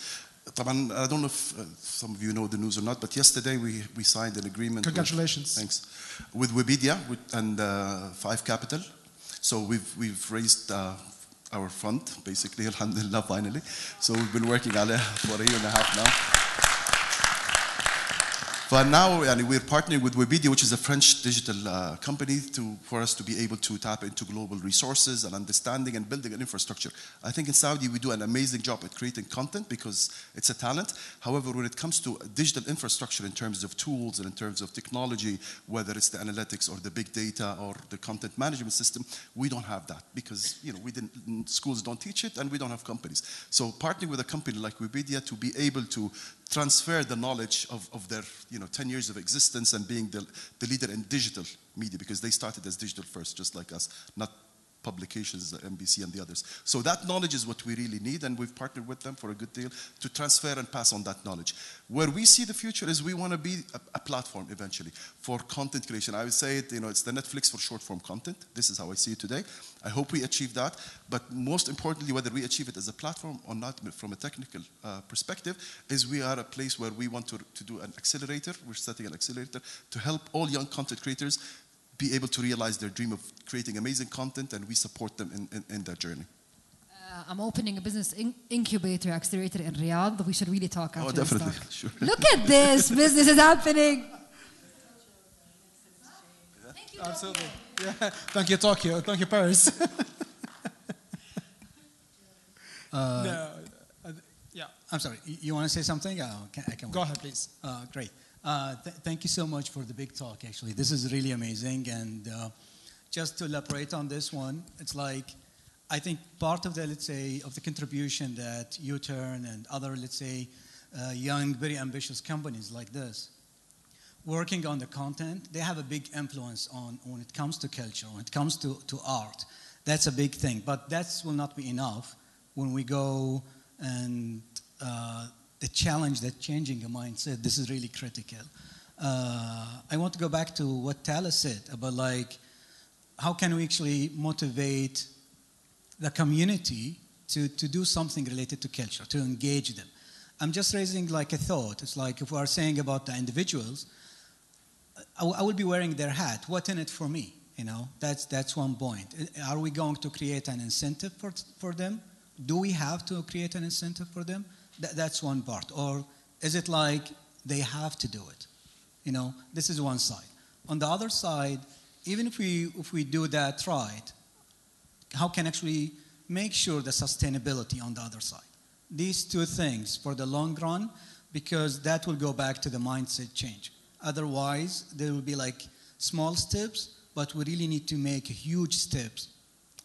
طبعا, I don't know if some of you know the news or not, but yesterday we signed an agreement. Congratulations. Thanks. With Webedia and 5 Capital. So we've raised our fund, basically, alhamdulillah, finally. So we've been working on it for a year and a half now. But now we're partnering with Webedia, which is a French digital company, for us to be able to tap into global resources and understanding and building an infrastructure. I think in Saudi we do an amazing job at creating content because it's a talent. However, when it comes to digital infrastructure in terms of tools and in terms of technology, whether it's the analytics or the big data or the content management system, we don't have that because schools don't teach it and we don't have companies. So partnering with a company like Webedia to be able to transfer the knowledge of their 10 years of existence and being the leader in digital media, because they started as digital first, just like us, not publications, MBC and the others. So that knowledge is what we really need, and we've partnered with them for a good deal to transfer and pass on that knowledge. Where we see the future is we want to be a platform eventually for content creation. I would say it's the Netflix for short form content. This is how I see it today. I hope we achieve that, but most importantly, whether we achieve it as a platform or not from a technical perspective, is we are a place where we want to do an accelerator. We're setting an accelerator to help all young content creators be able to realize their dream of creating amazing content, and we support them in that journey. I'm opening a business incubator accelerator in Riyadh. We should really talk after this definitely. talk. Sure. Look at this. Business is happening. Thank you, Absolutely. Yeah. Thank you, Tokyo. Thank you, Paris. No, yeah. I'm sorry. You want to say something? I can Go ahead, please. Great. Thank you so much for the big talk, actually. This is really amazing. And just to elaborate on this one, it's like, I think part of the, let's say, of the contribution that U-Turn and other, let's say, young, very ambitious companies like this, working on the content, they have a big influence on when it comes to culture, when it comes to art. That's a big thing. But that will not be enough when we go and the challenge that changing a mindset, this is really critical. I want to go back to what Tala said about like, how can we actually motivate the community to do something related to culture, to engage them. I'm just raising like a thought. It's like if we are saying about the individuals, I will be wearing their hat. What in it for me? That's one point. Are we going to create an incentive for them? Do we have to create an incentive for them? That's one part. Or is it like they have to do it? This is one side. On the other side, even if we do that right, how can actually make sure the sustainability on the other side? These two things for the long run, because that will go back to the mindset change. Otherwise, there will be like small steps, but we really need to make huge steps,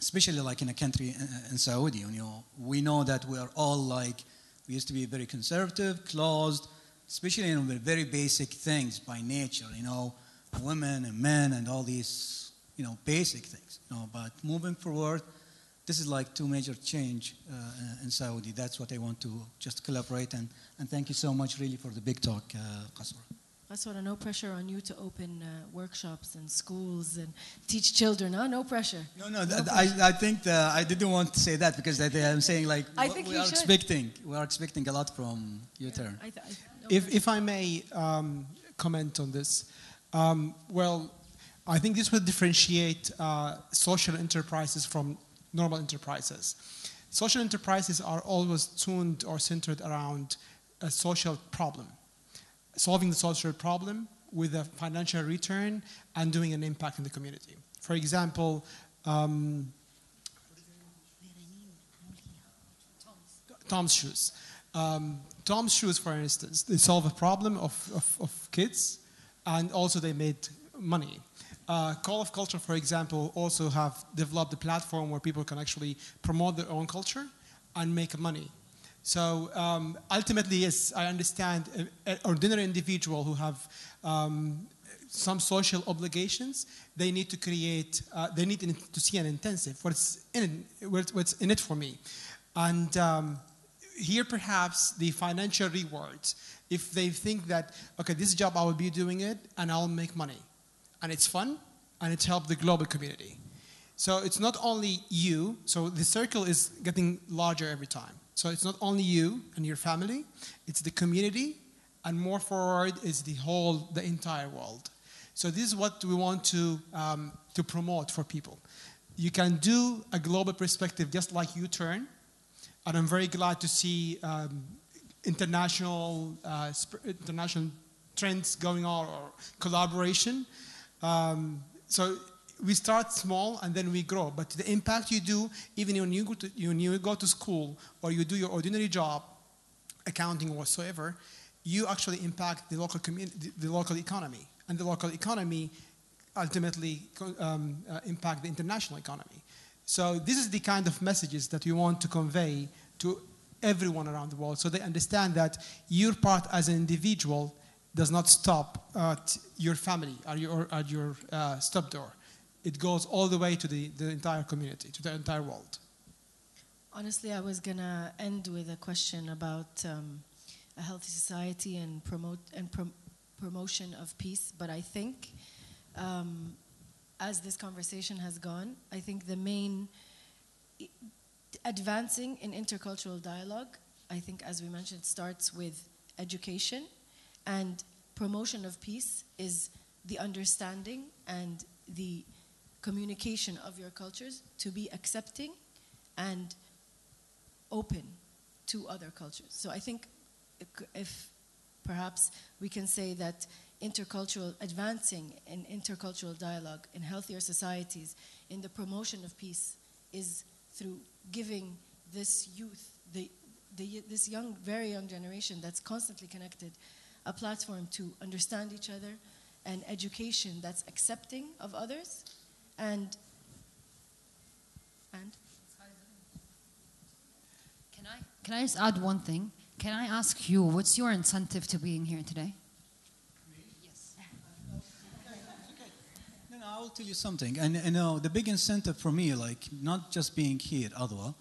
especially like in a country in Saudi. We know that we are all like, we used to be very conservative, closed, especially in very basic things by nature, women and men and all these, basic things. But moving forward, this is like two major change in Saudi. That's what I want to just collaborate and thank you so much really for the big talk, Qasra. That's what, no pressure on you to open workshops and schools and teach children, huh? No pressure. No, I think I didn't want to say that because I'm saying like we are expecting a lot from U-Turn. If I may comment on this, well, I think this will differentiate social enterprises from normal enterprises. Social enterprises are always tuned or centered around a social problem, solving the social problem with a financial return and doing an impact in the community. For example, Tom's Shoes. Tom's Shoes, for instance, they solve a problem of kids, and also they made money. Call of Culture, for example, also have developed a platform where people can actually promote their own culture and make money. So ultimately, yes, I understand an ordinary individual who have some social obligations, they need to create, they need to see an intensive, what's in it for me. And here perhaps the financial rewards, if they think that, okay, this job I will be doing it and I'll make money. And it's fun and it helps the global community. So it's not only you, so the circle is getting larger every time. So it's not only you and your family, it's the community, and more forward is the entire world. So this is what we want to promote for people. You can do a global perspective just like U-Turn, and I'm very glad to see international trends going on or collaboration. So we start small and then we grow. But the impact you do, even when you go to school or you do your ordinary job, accounting or whatsoever, you actually impact the local community, the local economy. And the local economy ultimately impact the international economy. So this is the kind of messages that we want to convey to everyone around the world so they understand that your part as an individual does not stop at your family or at your stop door. It goes all the way to the entire community, to the entire world. Honestly, I was going to end with a question about a healthy society and promotion of peace. But I think as this conversation has gone, I think the main advancing in intercultural dialogue, I think as we mentioned, starts with education, and promotion of peace is the understanding and the communication of your cultures to be accepting and open to other cultures. So I think if perhaps we can say that advancing in intercultural dialogue in healthier societies, in the promotion of peace, is through giving this youth, this young, very young generation that's constantly connected, a platform to understand each other, and education that's accepting of others, and Can I just add one thing? Can I ask you, what's your incentive to being here today? Yes. No, I will tell you something. And you know, the big incentive for me, like not just being here, Adwa,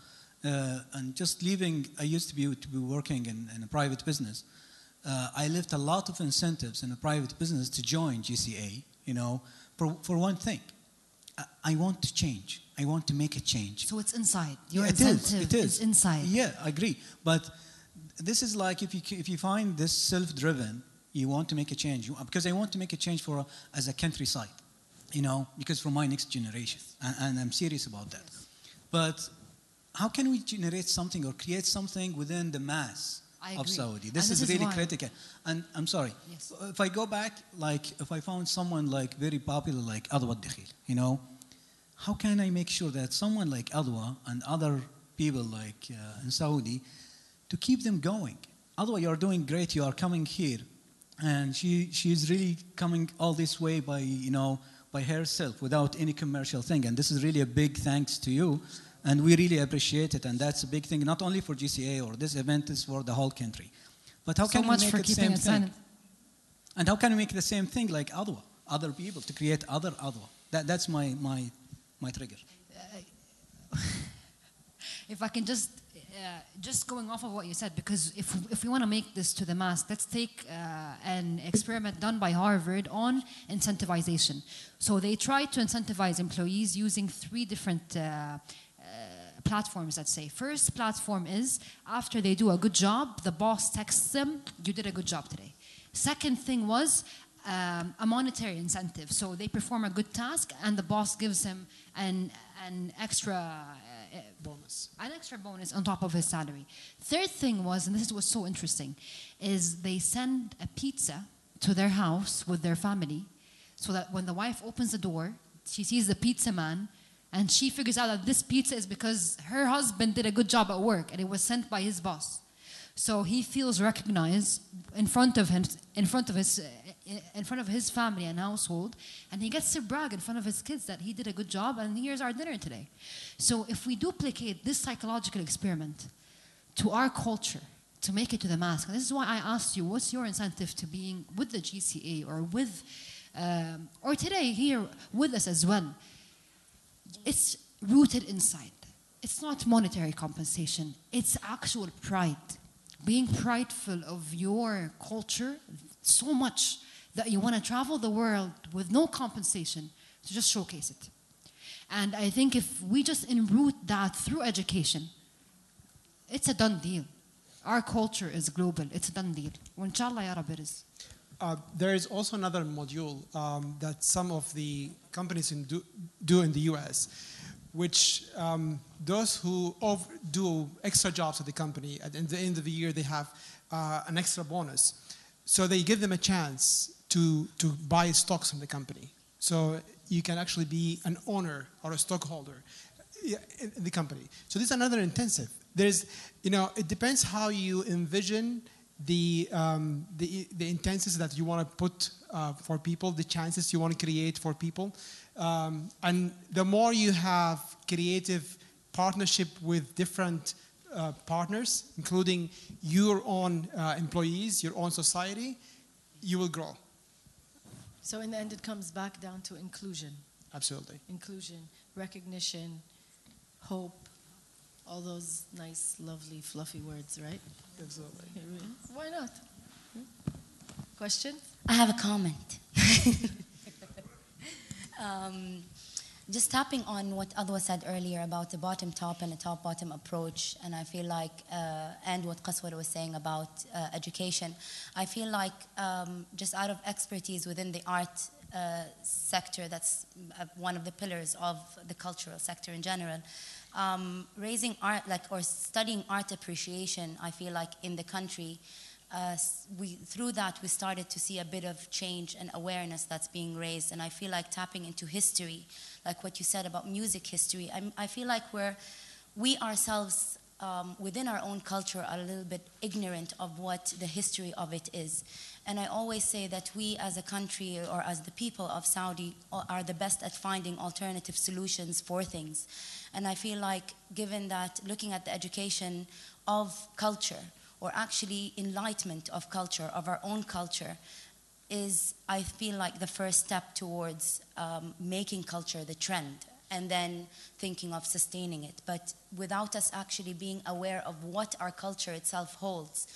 and just leaving. I used to be working in a private business. I left a lot of incentives in a private business to join GCA. You know, for one thing, I want to change. I want to make a change. So it's inside. Your It incentive is inside. Yeah, I agree. But this is like if you find this self-driven, you want to make a change. Because I want to make a change as a countryside, you know, because for my next generation, and I'm serious about that. But how can we generate something or create something within the mass of Saudi? This is really critical. And I'm sorry, yes. If I go back, like if I found someone like very popular like Adwa Dakhil, you know, how can I make sure that someone like Adwa and other people like in Saudi, to keep them going? Adwa, you're doing great. You are coming here, and she's really coming all this way by herself without any commercial thing. And this is really a big thanks to you, and we really appreciate it. And that's a big thing, not only for GCA or this event is for the whole country. But how can we make it the same thing? And how can we make the same thing like Adwa, other people, to create other Adwa? That's my trigger. If I can just going off of what you said, because if we want to make this to the mass, let's take an experiment done by Harvard on incentivization. So they tried to incentivize employees using 3 different platforms, let's say. First platform is, after they do a good job, the boss texts them, you did a good job today. Second thing was a monetary incentive. So they perform a good task and the boss gives him an extra bonus. An extra bonus on top of his salary. Third thing was, and this was so interesting, is they send a pizza to their house with their family, so that when the wife opens the door, she sees the pizza man, and she figures out that this pizza is because her husband did a good job at work and it was sent by his boss. So he feels recognized in front of him, in front of his family and household, and he gets to brag in front of his kids that he did a good job and here's our dinner today. So if we duplicate this psychological experiment to our culture, to make it to the mass, and this is why I asked you, what's your incentive to being with the GCA or with, or today here with us as well? It's rooted inside. It's not monetary compensation. It's actual pride. Being prideful of your culture so much that you want to travel the world with no compensation to just showcase it. And I think if we just enroot that through education, it's a done deal. Our culture is global. It's a done deal. Inshallah, ya Rabbi, it is. There is also another module that some of the companies do in the US, which those who do extra jobs at the company, at the end of the year, they have an extra bonus. So they give them a chance to buy stocks from the company. So you can actually be an owner or a stockholder in the company. So this is another intensive. There's, it depends how you envision the intensities that you want to put for people, the chances you want to create for people. And the more you have creative partnership with different partners, including your own employees, your own society, you will grow. So in the end, it comes back down to inclusion. Absolutely. Inclusion, recognition, hope, all those nice, lovely, fluffy words, right? Absolutely. Why not? Question? I have a comment. Just tapping on what Adwa said earlier about the bottom-top and the top-bottom approach, and I feel like, and what Qaswar was saying about education, I feel like just out of expertise within the art sector, that's one of the pillars of the cultural sector in general, raising art, or studying art appreciation, I feel like in the country, through that we started to see a bit of change and awareness that's being raised, and I feel like tapping into history, like what you said about music history, I feel like we ourselves within our own culture are a little bit ignorant of what the history of it is. And I always say that we as a country or as the people of Saudi are the best at finding alternative solutions for things. And I feel like given that looking at the education of culture, or actually enlightenment of culture, of our own culture, is, I feel like, the first step towards making culture the trend and then thinking of sustaining it. But without us actually being aware of what our culture itself holds,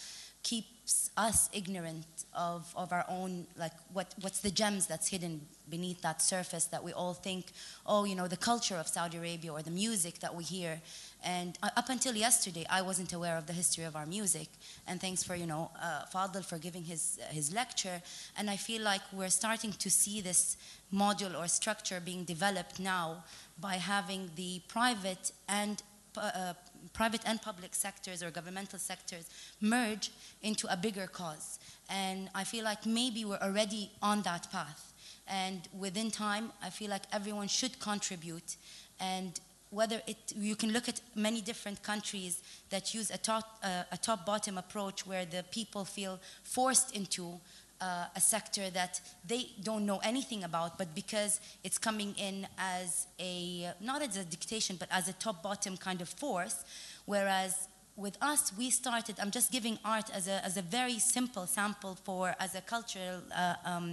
keeps us ignorant of our own, like what's the gems that's hidden beneath that surface that we all think, oh, the culture of Saudi Arabia or the music that we hear. And up until yesterday, I wasn't aware of the history of our music. And thanks for, Fadl for giving his lecture. And I feel like we're starting to see this module or structure being developed now by having the private and public sectors or governmental sectors merge into a bigger cause. And I feel like maybe we're already on that path. And within time, I feel like everyone should contribute. And whether you can look at many different countries that use a top-bottom approach where the people feel forced into a sector that they don't know anything about, but because it's coming in as not as a dictation, but as a top-bottom kind of force, whereas with us, we started, I'm just giving art as a very simple sample as a cultural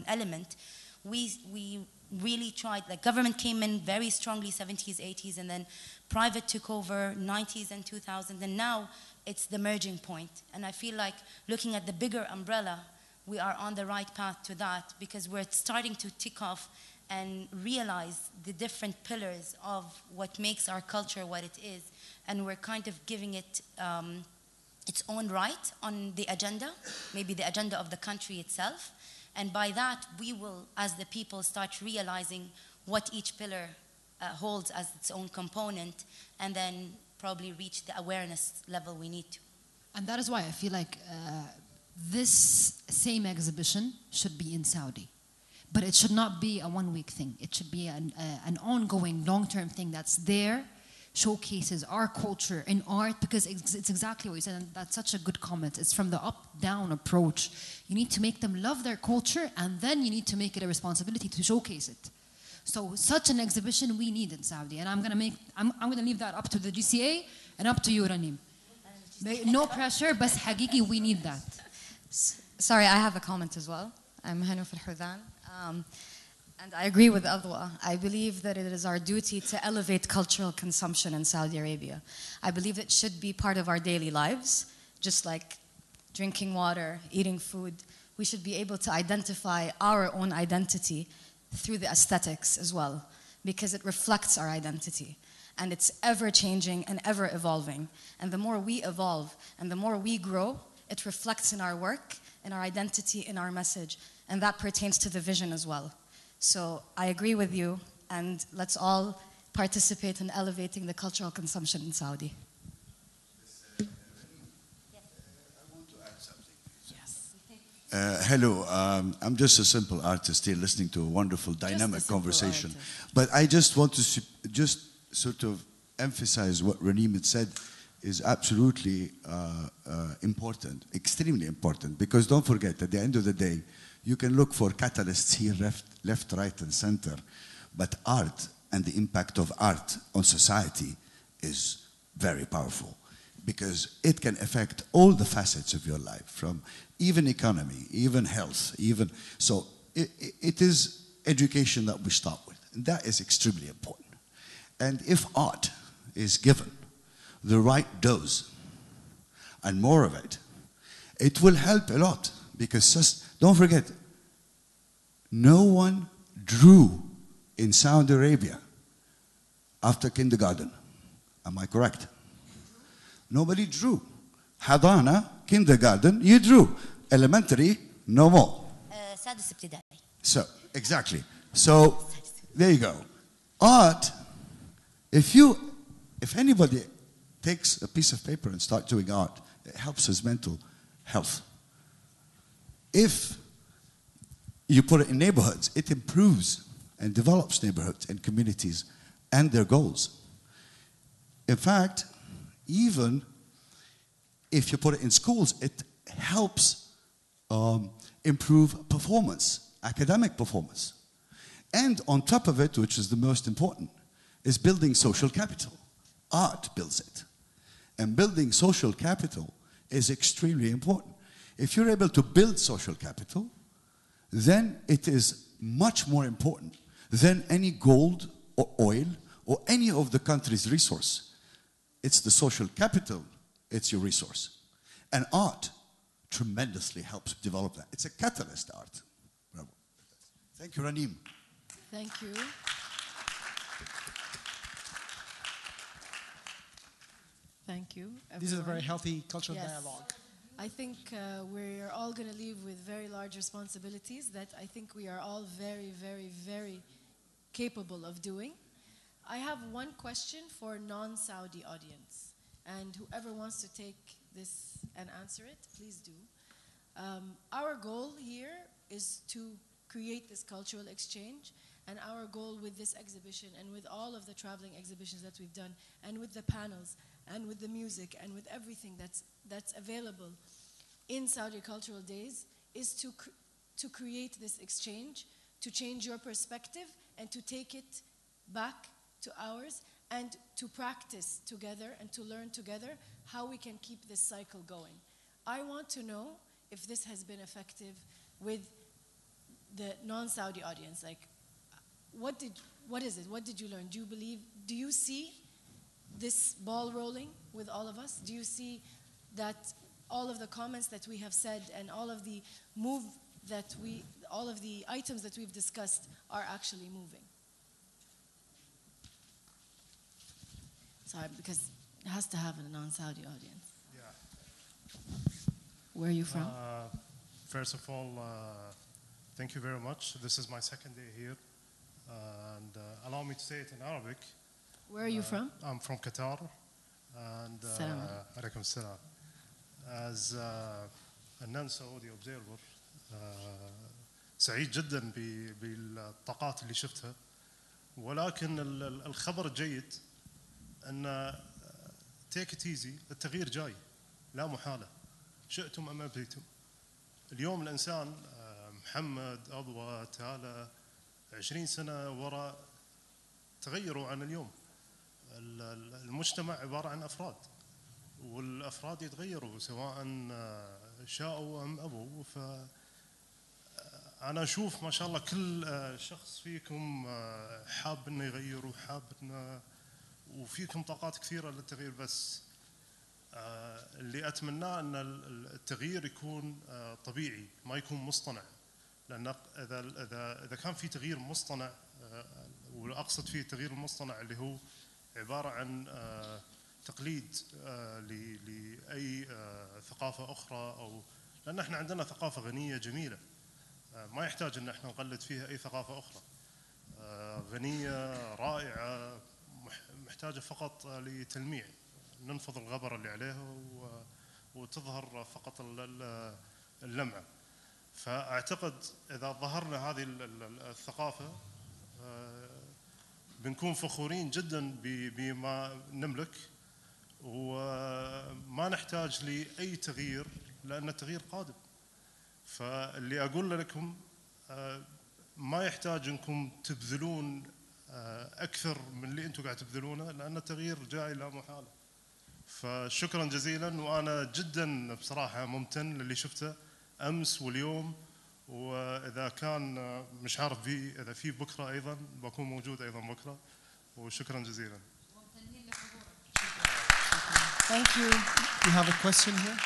element. We really tried, like government came in very strongly 70s, 80s, and then private took over 90s and 2000s, and now it's the merging point. And I feel like looking at the bigger umbrella, we are on the right path to that because we're starting to tick off and realize the different pillars of what makes our culture what it is. And we're kind of giving it its own right on the agenda, maybe the agenda of the country itself. And by that, we will, as the people, start realizing what each pillar holds as its own component, and then probably reach the awareness level we need to. And that is why I feel like this same exhibition should be in Saudi. But it should not be a one-week thing. It should be an ongoing, long-term thing that's there showcases our culture in art, because it's exactly what you said, and that's such a good comment. It's from the up-down approach. You need to make them love their culture, and then you need to make it a responsibility to showcase it. So such an exhibition we need in Saudi, and I'm gonna leave that up to the GCA and up to you, Ranim. No pressure, but حقيقي we need that. Sorry, I have a comment as well. I'm Hanuf Al-Hudhan. And I agree with Adwa. I believe that it is our duty to elevate cultural consumption in Saudi Arabia. I believe it should be part of our daily lives, just like drinking water, eating food. We should be able to identify our own identity through the aesthetics as well, because it reflects our identity. And it's ever changing and ever evolving. And the more we evolve and the more we grow, it reflects in our work, in our identity, in our message. And that pertains to the vision as well. So I agree with you, and let's all participate in elevating the cultural consumption in Saudi. I want to add something. Yes. Hello, I'm just a simple artist here listening to a wonderful, dynamic conversation. Artist. But I just want to just sort of emphasize what Ranim had said is absolutely important, extremely important, because don't forget, at the end of the day, you can look for catalysts here, left, right, and center, but art and the impact of art on society is very powerful, because it can affect all the facets of your life, from even economy, even health, so it is education that we start with, and that is extremely important. And if art is given the right dose and more of it, it will help a lot, because just don't forget, no one drew in Saudi Arabia after kindergarten. Am I correct? Nobody drew. Hadana, kindergarten, you drew. Elementary, no more. سادس ابتدائي. So, exactly. So, there you go. Art, if anybody takes a piece of paper and starts doing art, it helps his mental health. If you put it in neighborhoods, it improves and develops neighborhoods and communities and their goals. In fact, even if you put it in schools, it helps improve performance, academic performance. And on top of it, which is the most important, is building social capital. Art builds it. And building social capital is extremely important. If you're able to build social capital, then it is much more important than any gold or oil or any of the country's resource. It's the social capital, it's your resource. And art tremendously helps develop that. It's a catalyst, art. Bravo. Thank you, Ranim. Thank you. Thank you, everyone. This is a very healthy cultural Yes. dialogue. I think we're all going to leave with very large responsibilities that I think we are all very, very, very capable of doing. I have one question for non-Saudi audience, and whoever wants to take this and answer it, please do. Our goal here is to create this cultural exchange, and our goal with this exhibition and with all of the traveling exhibitions that we've done, and with the panels, and with the music, and with everything that's available in Saudi Cultural Days, is to create this exchange, to change your perspective, and to take it back to ours, and to practice together and to learn together how we can keep this cycle going. I want to know if this has been effective with the non-Saudi audience. Like, what is it? What did you learn? Do you see this ball rolling with all of us? Do you see that all of the comments that we have said and all of the all of the items that we've discussed are actually moving? Sorry, because it has to have a non-Saudi audience. Yeah. Where are you from? First of all, thank you very much. This is my second day here. And allow me to say it in Arabic. Where are you from? I'm from Qatar. And alaikum salam. As a non-Saudi observer, سعيد جدا بالطاقات اللي شفتها. ولكن الخبر الجيد ان تيك ات ايزي، التغيير جاي لا محاله، شئتم ام ابيتم. اليوم الانسان محمد، اضوى، تالا، 20 سنه وراء تغيروا عن اليوم. المجتمع عباره عن افراد، والافراد يتغيروا سواء شاءوا ام ابوا. أنا أشوف ما شاء الله كل شخص فيكم حاب إنه يغير وحاب إنه، وفيكم طاقات كثيرة للتغيير، بس اللي أتمناه أن التغيير يكون طبيعي ما يكون مصطنع. لأن إذا كان في تغيير مصطنع، وأقصد فيه التغيير المصطنع اللي هو عبارة عن تقليد لأي ثقافة أخرى، أو لأن إحنا عندنا ثقافة غنية جميلة ما يحتاج ان احنا نقلد فيها اي ثقافه اخرى، غنيه رائعه محتاجه فقط لتلميع، ننفض الغبر اللي عليها وتظهر فقط اللمعه. فاعتقد اذا ظهرنا هذه الثقافه بنكون فخورين جدا بما نملك، وما نحتاج لاي تغيير لان التغيير قادم. فاللي أقول لكم ما يحتاج أنكم تبذلون أكثر من اللي أنتم قاعد تبذلونه، لأن التغيير جاي لا محالة. فشكرا جزيلا، وأنا جدا بصراحة ممتن للي شفته أمس واليوم، وإذا كان مش عارف إذا في بكرة أيضا بكون موجود أيضا بكرة، وشكرا جزيلا. Thank you. You have a question here?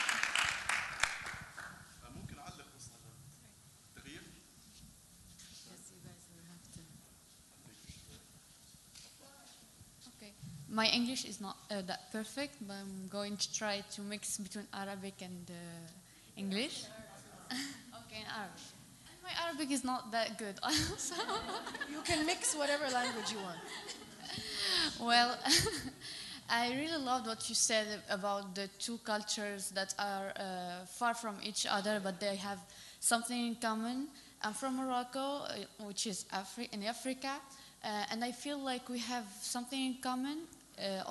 My English is not that perfect, but I'm going to try to mix between Arabic and English. Okay, in Arabic. My Arabic is not that good. So you can mix whatever language you want. Well, I really loved what you said about the two cultures that are far from each other, but they have something in common. I'm from Morocco, which is in Africa, and I feel like we have something in common.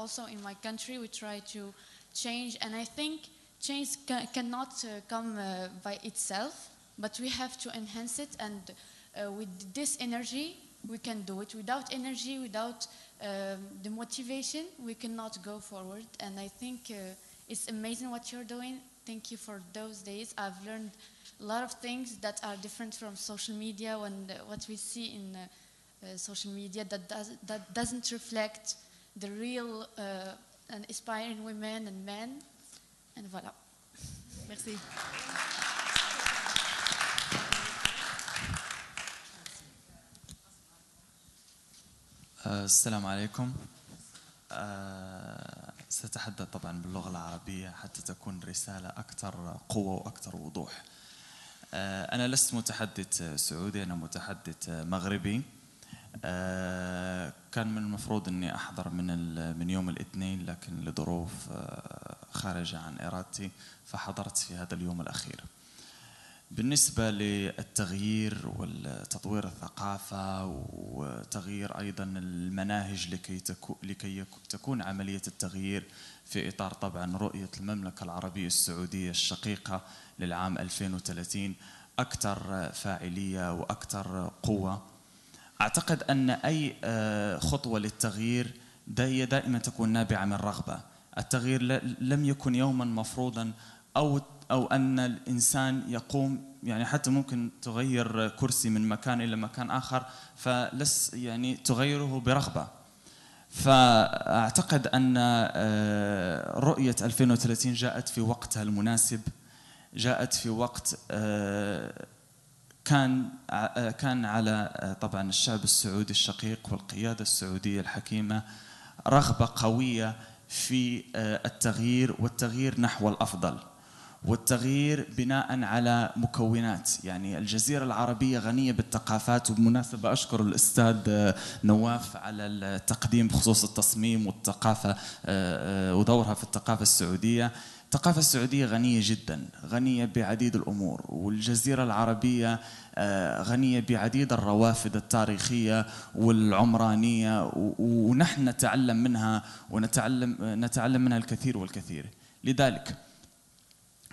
Also in my country, we try to change, and I think change cannot come by itself, but we have to enhance it, and with this energy, we can do it. Without energy, without the motivation, we cannot go forward, and I think it's amazing what you're doing. Thank you for those days. I've learned a lot of things that are different from social media and what we see in social media that doesn't reflect the real and inspiring women and men. And voilà. Merci. السلام عليكم. سأتحدث طبعا باللغة العربية حتى تكون الرسالة أكثر قوة وأكثر وضوح. أنا لست متحدث سعودي، أنا متحدث مغربي. كان من المفروض أني أحضر من يوم الاثنين، لكن لظروف خارجة عن إرادتي فحضرت في هذا اليوم الأخير. بالنسبة للتغيير والتطوير الثقافة وتغيير أيضا المناهج لكي تكون عملية التغيير في إطار طبعا رؤية المملكة العربية السعودية الشقيقة للعام 2030 أكثر فاعلية وأكثر قوة. أعتقد أن أي خطوة للتغيير دائما تكون نابعة من رغبة. التغيير لم يكن يوما مفروضا أو أن الإنسان يقوم، يعني حتى ممكن تغير كرسي من مكان إلى مكان آخر فلس يعني تغيره برغبة. فأعتقد أن رؤية 2030 جاءت في وقتها المناسب، جاءت في وقت كان على طبعا الشعب السعودي الشقيق والقيادة السعودية الحكيمة رغبة قوية في التغيير والتغيير نحو الأفضل، والتغيير بناء على مكونات. يعني الجزيرة العربية غنية بالثقافات، وبمناسبة أشكر الأستاذ نواف على التقديم بخصوص التصميم والثقافة ودورها في الثقافة السعودية. الثقافة السعودية غنية جدا، غنية بعديد الأمور، والجزيرة العربية غنية بعديد الروافد التاريخية والعمرانية، ونحن نتعلم منها ونتعلم منها الكثير والكثير. لذلك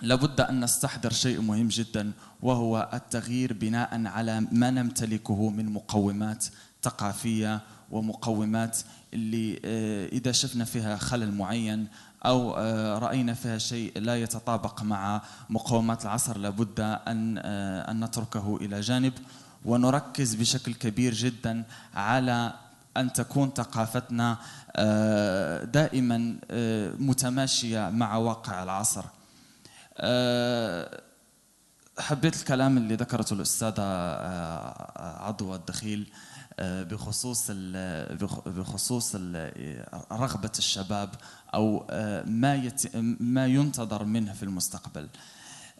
لابد أن نستحضر شيء مهم جدا، وهو التغيير بناء على ما نمتلكه من مقومات ثقافية ومقومات اللي إذا شفنا فيها خلل معين أو رأينا فيها شيء لا يتطابق مع مقومات العصر لابد أن نتركه إلى جانب، ونركز بشكل كبير جدا على أن تكون ثقافتنا دائما متماشية مع واقع العصر. حبيت الكلام اللي ذكرته الأستاذة عضوة الدخيل بخصوص رغبة الشباب أو ما ينتظر منه في المستقبل.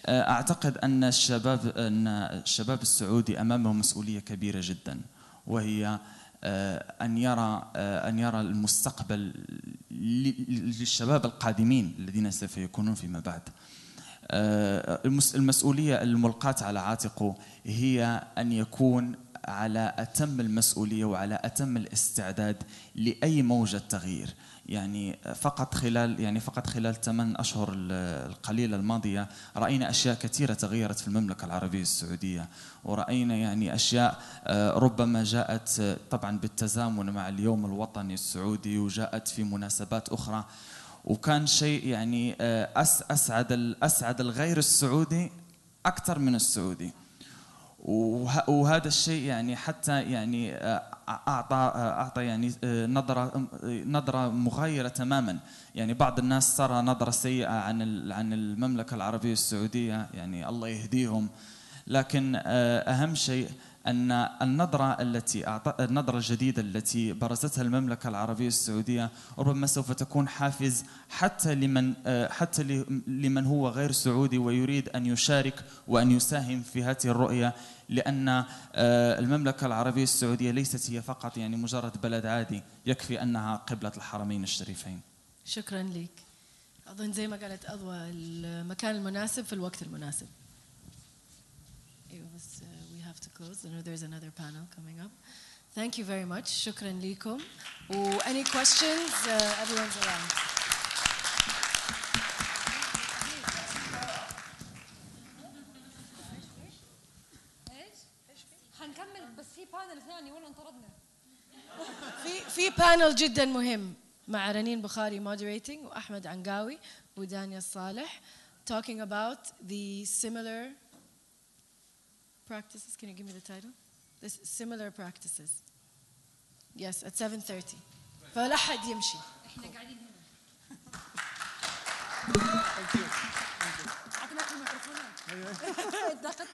أعتقد أن الشباب السعودي أمامه مسؤولية كبيرة جدا، وهي أن يرى المستقبل للشباب القادمين الذين سوف يكونون فيما بعد. المسؤولية الملقاة على عاتقه هي أن يكون على أتم المسؤولية وعلى أتم الاستعداد لأي موجة تغيير. يعني فقط خلال 8 أشهر القليلة الماضية رأينا أشياء كثيرة تغيرت في المملكة العربية السعودية، ورأينا يعني أشياء ربما جاءت طبعا بالتزامن مع اليوم الوطني السعودي، وجاءت في مناسبات أخرى، وكان شيء يعني أسعد الغير السعودي أكثر من السعودي. وهذا الشيء يعني حتى يعني أعطى يعني نظرة مغايرة تماما. يعني بعض الناس ترى نظرة سيئة عن المملكة العربية السعودية، يعني الله يهديهم. لكن أهم شيء أن النظرة الجديدة التي برزتها المملكة العربية السعودية ربما سوف تكون حافز حتى لمن هو غير سعودي ويريد أن يشارك وأن يساهم في هذه الرؤية، لأن المملكة العربية السعودية ليست هي فقط يعني مجرد بلد عادي، يكفي أنها قبلة الحرمين الشريفين. شكرا لك. أظن زي ما قالت أضوى، المكان المناسب في الوقت المناسب. We have to close. I know there's another panel coming up. Thank you very much. شكرا لكم. Any questions? Everyone's around. هنكمل بس في بانل ثاني ولا انطردنا؟ في بانل جدا مهم مع رنين بخاري moderating وأحمد عنقاوي ودانيال صالح talking about the similar practices. Can you give me the title? This similar practices. Yes, at 7:30. فلا حد يمشي. احنا قاعدين هنا. Thank you. عطناك الميكروفونات.